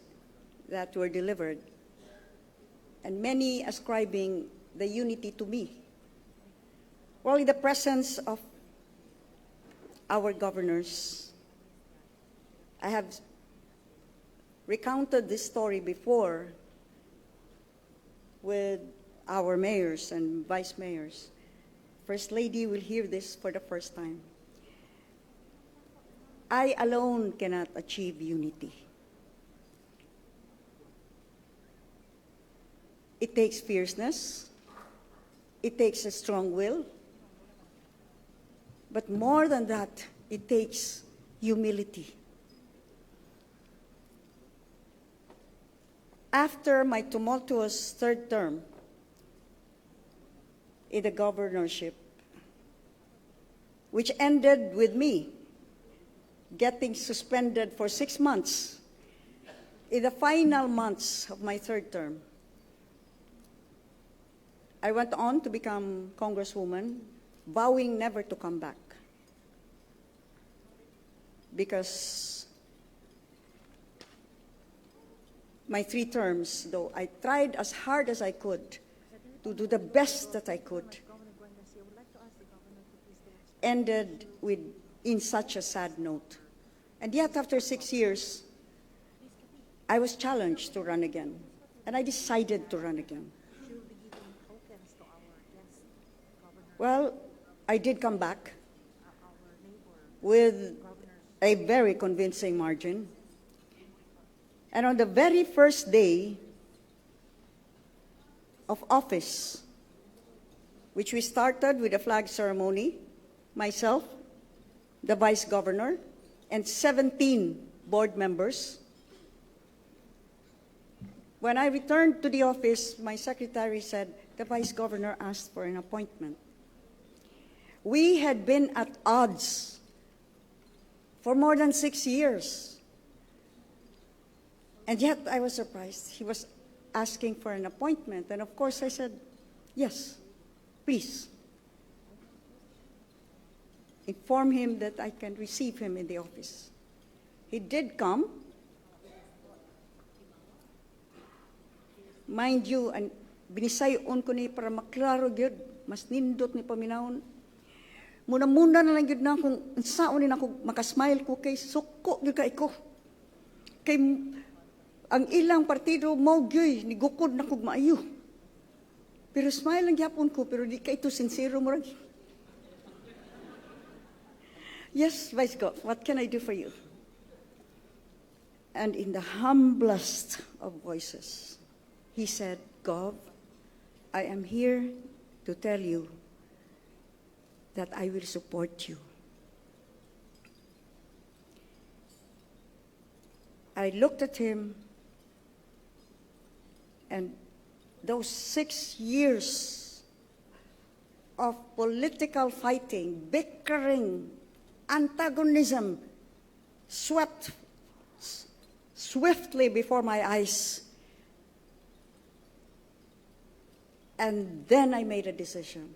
that were delivered, and many ascribing the unity to me. Well, in the presence of our governors, I have recounted this story before with our mayors and vice mayors. First Lady will hear this for the first time. I alone cannot achieve unity. It takes fierceness. It takes a strong will. But more than that, it takes humility. After my tumultuous third term in the governorship, which ended with me getting suspended for 6 months, in the final months of my third term, I went on to become Congresswoman, vowing never to come back. Because my 3 terms, though I tried as hard as I could to do the best that I could, ended in such a sad note. And yet, after 6 years, I was challenged to run again, and I decided to run again. Well, I did come back with a very convincing margin. And on the very first day of office, which we started with a flag ceremony, myself, the Vice Governor, and 17 board members. When I returned to the office, my secretary said, the Vice Governor asked for an appointment. We had been at odds for more than 6 years. And yet I was surprised. He was asking for an appointment. And of course I said, yes, please. Inform him that I can receive him in the office. He did come. Mind you, binisayon ko ni para maklaro gyud, mas nindot ni paminawon. Muna-muna na lang gyud na kung saon ni ako makasmile ko kay suko gyud kay ko. Kay ang ilang partido mo gyud ni gukod na kog maayo. Pero smile lang gyapon ko, pero di kay to sincero mo ra. Yes, Vice Gov, what can I do for you? And in the humblest of voices, he said, Gov, I am here to tell you that I will support you. I looked at him, and those 6 years of political fighting, bickering, antagonism swept swiftly before my eyes. And then I made a decision.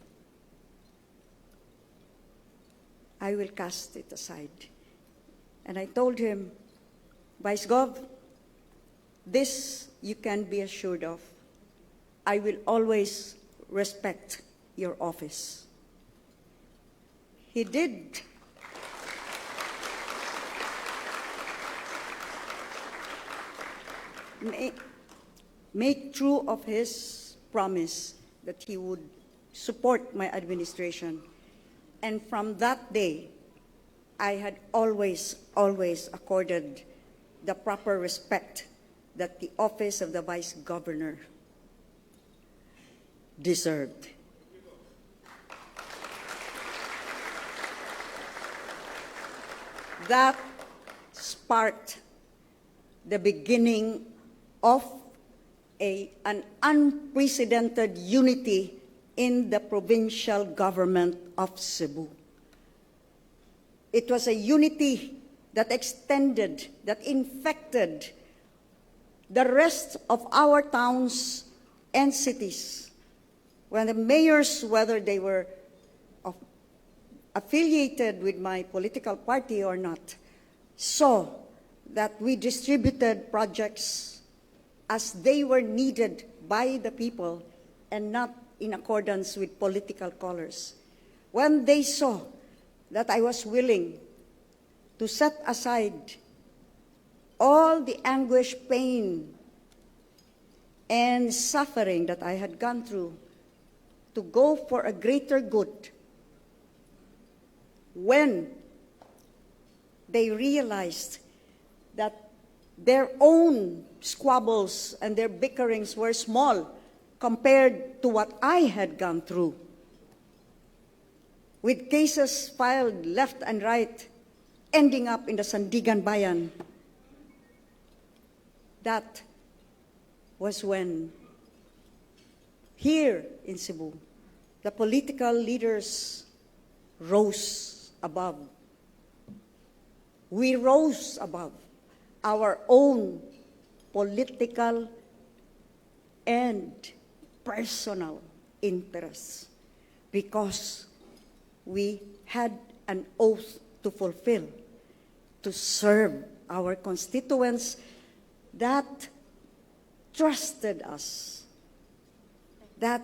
I will cast it aside. And I told him, Vice Gov, this you can be assured of. I will always respect your office. He did. Make true of his promise that he would support my administration. And from that day, I had always accorded the proper respect that the office of the Vice Governor deserved. That sparked the beginning of an unprecedented unity in the provincial government of Cebu. It was a unity that extended, that infected the rest of our towns and cities. When the mayors, whether they were affiliated with my political party or not, saw that we distributed projects as they were needed by the people and not in accordance with political colors. When they saw that I was willing to set aside all the anguish, pain, and suffering that I had gone through to go for a greater good, when they realized that their own squabbles and their bickerings were small compared to what I had gone through, with cases filed left and right, ending up in the Sandigan Bayan. That was when, here in Cebu, the political leaders rose above. We rose above our own political and personal interests, because we had an oath to fulfill, to serve our constituents that trusted us, that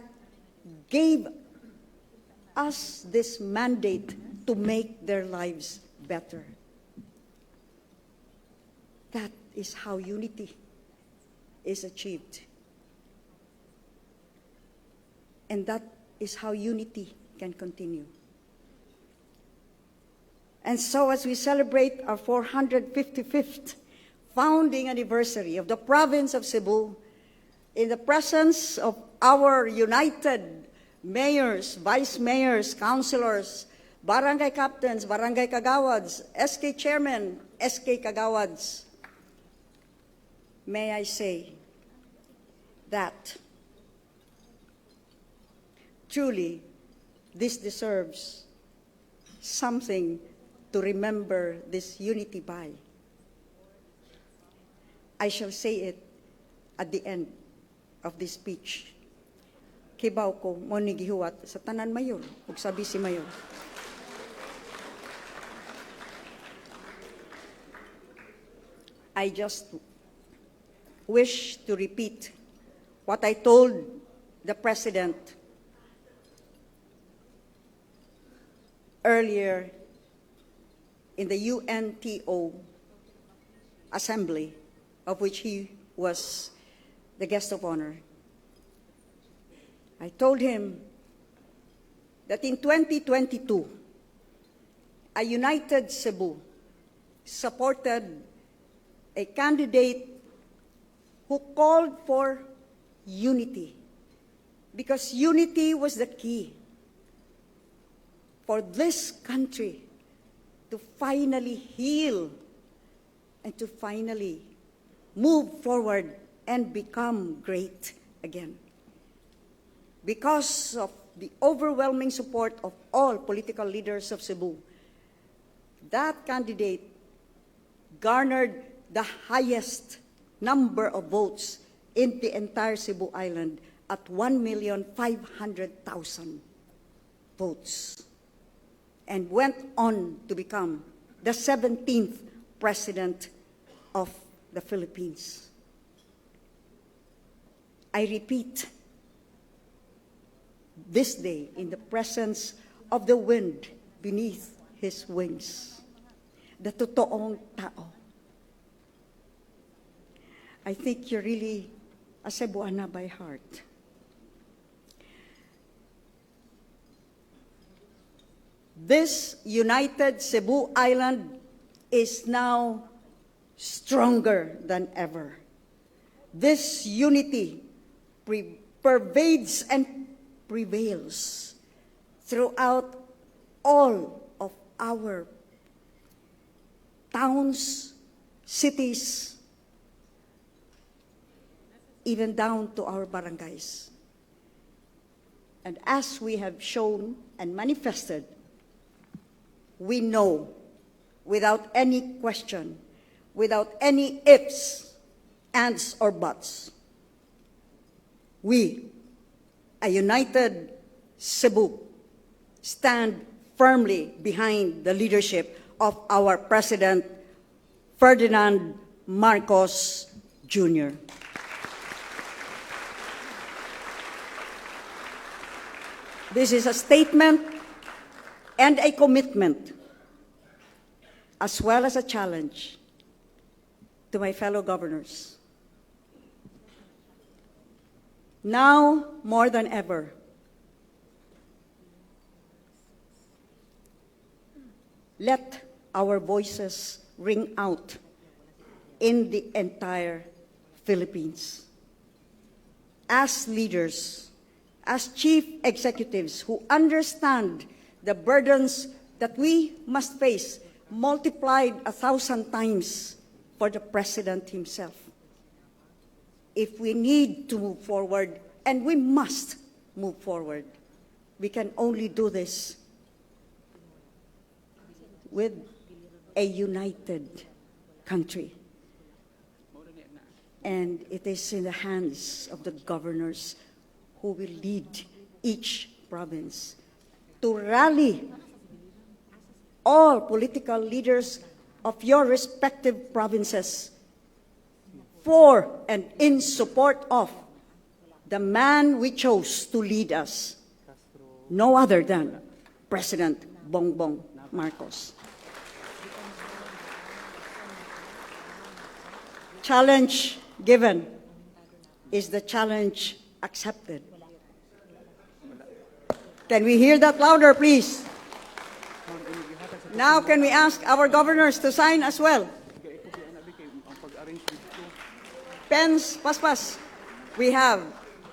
gave us this mandate to make their lives better. That is how unity is achieved. And that is how unity can continue. And so as we celebrate our 455th founding anniversary of the province of Cebu, in the presence of our united mayors, vice mayors, councilors, barangay captains, barangay kagawads, SK chairmen, SK kagawads, may I say that truly this deserves something to remember this unity by. I shall say it at the end of this speech. Kibaw ko mo ni gihuwat sa tanan mayor, ug sabi si mayor. I just wish to repeat what I told the President earlier in the UNTO assembly, of which he was the guest of honor. I told him that in 2022, a united Cebu supported a candidate who called for unity, because unity was the key for this country to finally heal and to finally move forward and become great again. Because of the overwhelming support of all political leaders of Cebu, that candidate garnered the highest number of votes in the entire Cebu Island at 1,500,000 votes, and went on to become the 17th president of the Philippines. I repeat, this day, in the presence of the wind beneath his wings, the totoong tao. I think you're really a Cebuana by heart. This united Cebu Island is now stronger than ever. This unity pervades and prevails throughout all of our towns, cities, even down to our barangays. And as we have shown and manifested, we know without any question, without any ifs, ands, or buts, we, a united Cebu, stand firmly behind the leadership of our President, Ferdinand Marcos Jr. This is a statement and a commitment, as well as a challenge to my fellow governors. Now, more than ever, let our voices ring out in the entire Philippines. As leaders, as chief executives who understand the burdens that we must face, multiplied 1,000 times for the President himself. If we need to move forward, and we must move forward, we can only do this with a united country. And it is in the hands of the governors who will lead each province, to rally all political leaders of your respective provinces for and in support of the man we chose to lead us, no other than President Bongbong Marcos. Challenge given is the challenge accepted. Can we hear that louder, please? Now, can we ask our governors to sign as well? Pens, paspas. We have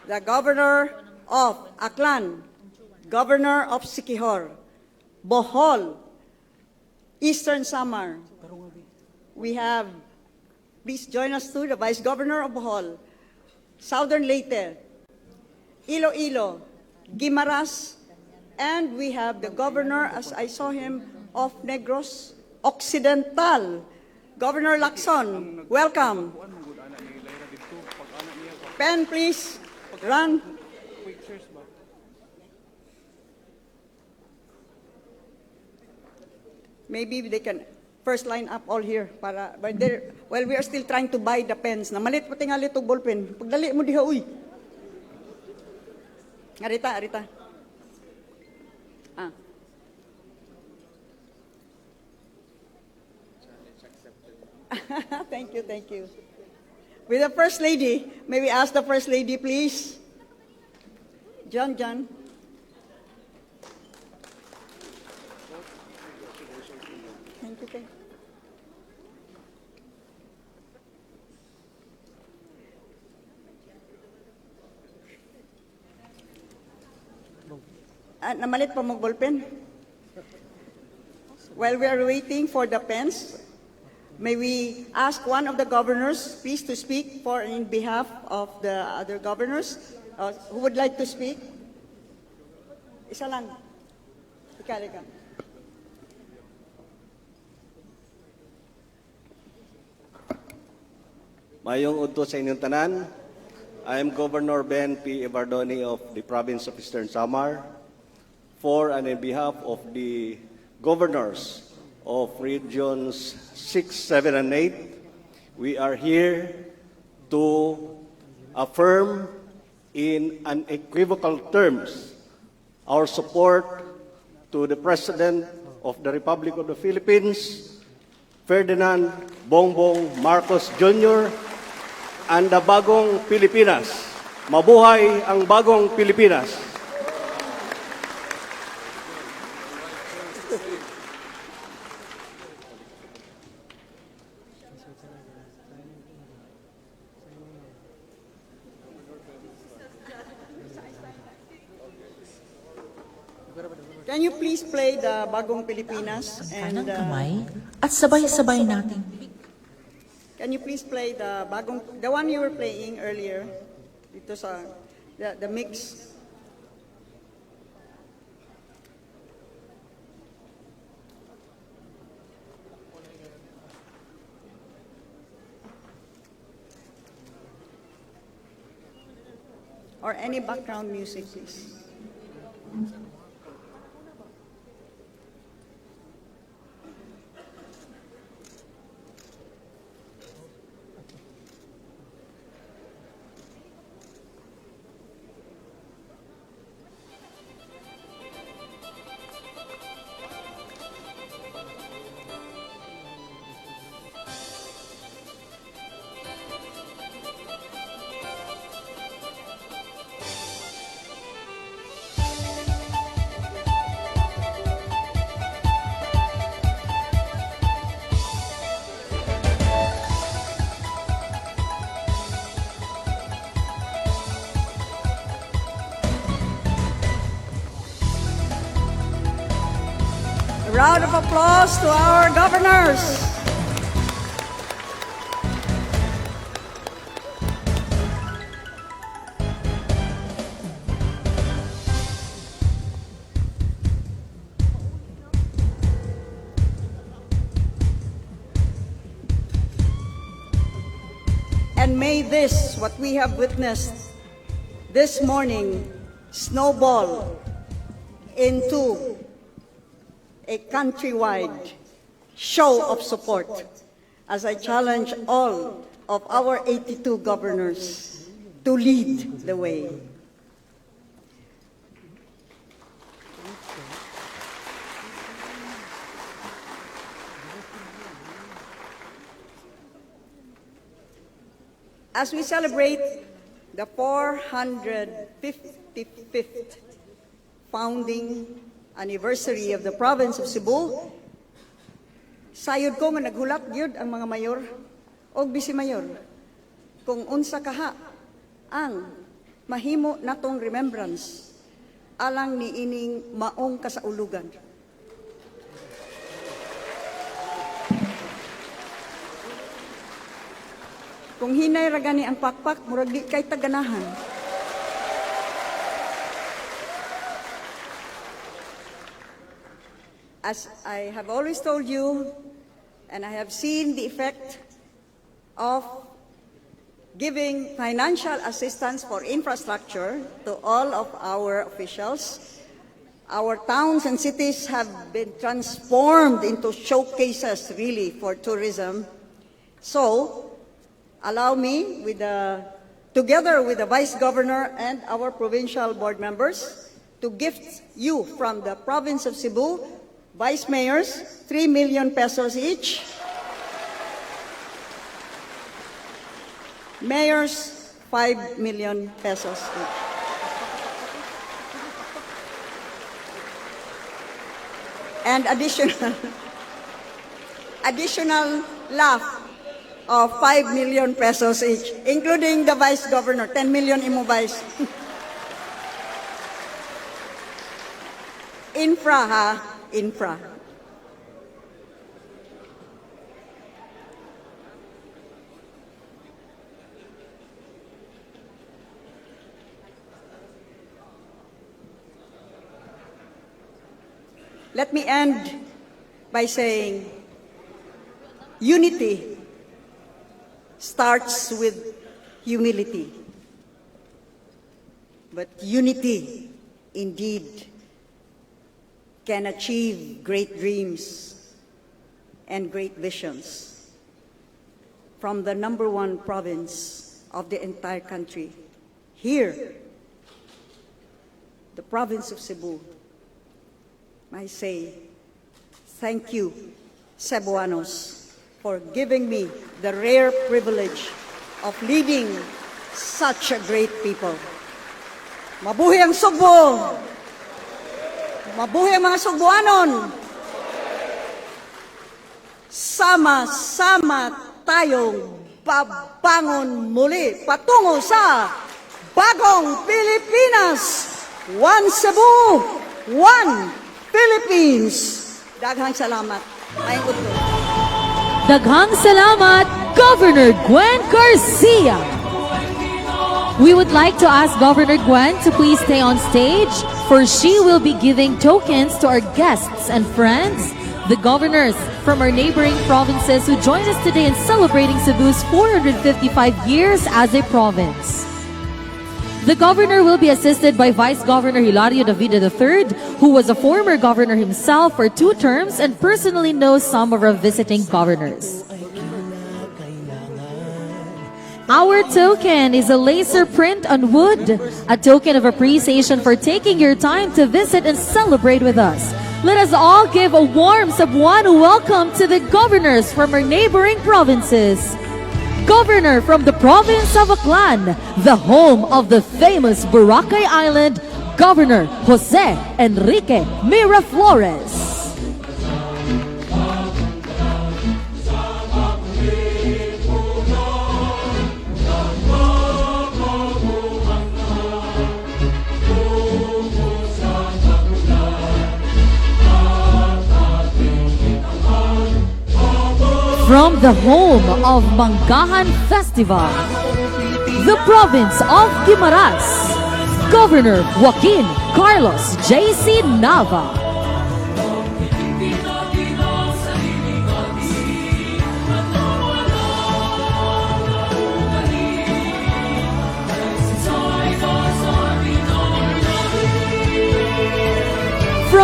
the governor of Aklan, governor of Siquijor, Bohol, Eastern Samar. We have, please join us too, the vice governor of Bohol, Southern Leyte, Iloilo, Guimaras, and we have the governor, as I saw him, of Negros Occidental, Governor Lacson. Welcome. Pen, please. Run. Maybe they can first line up all here para while we are still trying to buy the pens. Namalit mo tingali itong ballpen. Pagdali mo diha, uy. Arita. Thank you. With the First Lady, may we ask the First Lady, please? John. Thank you. Namalit pa mo ballpen? While we are waiting for the pens, may we ask one of the governors, please, to speak for and in behalf of the other governors? Who would like to speak? Isa lang. Ika. Mayong udto sa inyong tanan. I am Governor Ben P. Evardoni of the province of Eastern Samar. For and in behalf of the governors of regions 6, 7, and 8, we are here to affirm in unequivocal terms our support to the President of the Republic of the Philippines, Ferdinand Bongbong Marcos Jr., and the Bagong Pilipinas. Mabuhay ang Bagong Pilipinas! Can you please play the Bagong Pilipinas? Kanang kamay at sabay-sabay natin. Can you please play the one you were playing earlier? Dito sa the mix. Or any background music, please. Round of applause to our governors. And may this, what we have witnessed this morning, snowball into a countrywide show of support as I challenge all of our 82 governors to lead the way. As we celebrate the 455th founding anniversary of the province of Cebu, sayod ko nga naghulat gyud ang mga mayor o bisi-mayor kung unsa kaha ang mahimo natong remembrance alang niining maong kasaulugan. Kung hinay ra gani ang pakpak, murag di kay taganahan. As I have always told you, and I have seen the effect of giving financial assistance for infrastructure to all of our officials, our towns and cities have been transformed into showcases really for tourism. So, allow me, together with the Vice Governor and our provincial board members, to gift you from the province of Cebu, Vice Mayors, 3 million pesos each. Mayors, 5 million pesos each. And additional laugh of 5 million pesos each, including the Vice Governor, 10 million imo Vice. Infra ha, infra. Let me end by saying unity starts with humility. But unity, indeed, can achieve great dreams and great visions. From the #1 province of the entire country, here, the province of Cebu, I say, thank you, Cebuanos, for giving me the rare privilege of leading such a great people. Mabuhay ang Sugbo! Mabuhay ang mga Sugbuanon! Sama-sama tayong babangon muli patungo sa bagong Pilipinas! One Cebu! One Philippines! Daghang salamat. Maayong utlo. Daghang salamat, Governor Gwen Garcia. We would like to ask Governor Gwen to please stay on stage, for she will be giving tokens to our guests and friends, the governors from our neighboring provinces who join us today in celebrating Cebu's 455 years as a province. The governor will be assisted by Vice Governor Hilario Davida III, who was a former governor himself for 2 terms and personally knows some of our visiting governors. Our token is a laser print on wood, a token of appreciation for taking your time to visit and celebrate with us. Let us all give a warm Cebuano welcome to the governors from our neighboring provinces. Governor from the province of Aklan, the home of the famous Boracay Island, Governor Jose Enrique Miraflores. From the home of Manggahan Festival, the province of Guimaras, Governor Joaquin Carlos J.C. Nava.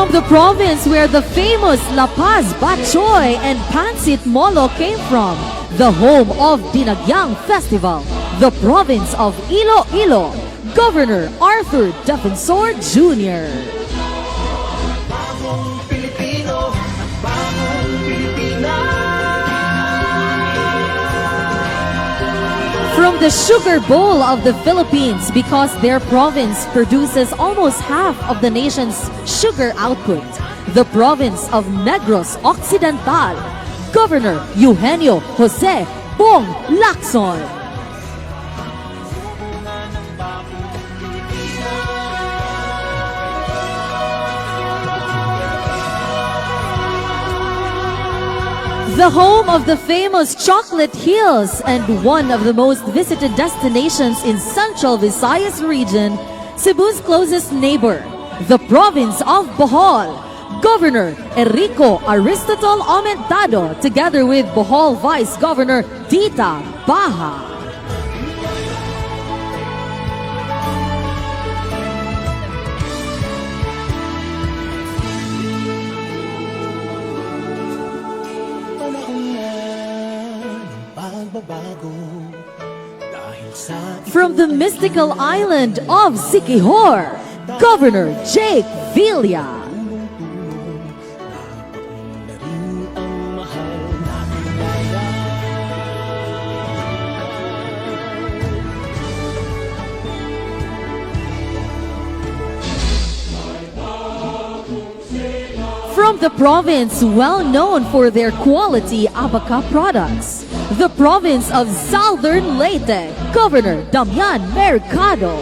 From the province where the famous La Paz Batchoy and Pansit Molo came from, the home of Dinagyang Festival, the province of Iloilo, Governor Arthur Defensor Jr. From the sugar bowl of the Philippines, because their province produces almost half of the nation's sugar output, the province of Negros Occidental, Governor Eugenio Jose Bong Lacson. The home of the famous Chocolate Hills and one of the most visited destinations in Central Visayas region, Cebu's closest neighbor, the province of Bohol, Governor Enrico Aristotle Aumentado, together with Bohol Vice Governor Tita Baha. From the mystical island of Siquijor, Governor Jake Villa. From the province well known for their quality abaca products, the province of Southern Leyte, Governor Damian Mercado.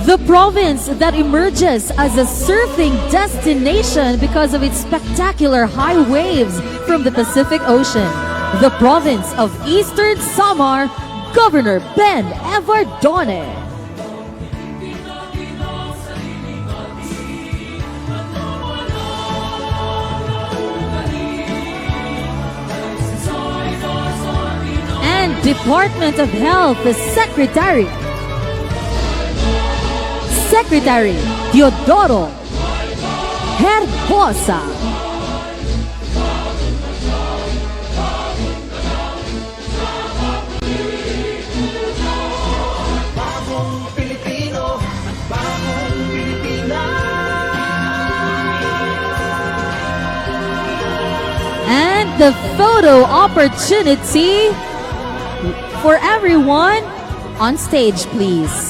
The province that emerges as a surfing destination because of its spectacular high waves from the Pacific Ocean, the province of Eastern Samar, Governor Ben Evardone. And Department of Health Secretary Teodoro Herbosa. And the photo opportunity for everyone on stage, please.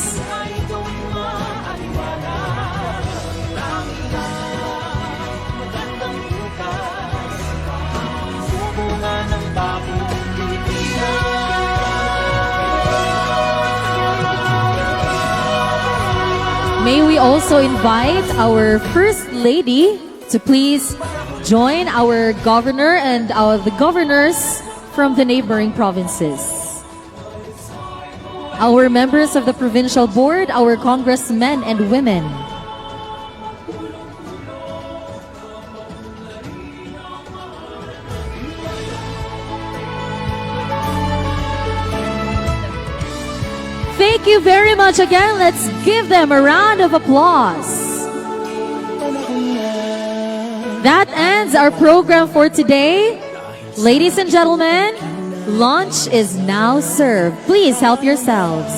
May we also invite our First Lady to please join our governor and the governors from the neighboring provinces. Our members of the provincial board, our congressmen and women. Thank you very much again. Let's give them a round of applause. That ends our program for today. Ladies and gentlemen, lunch is now served. Please help yourselves.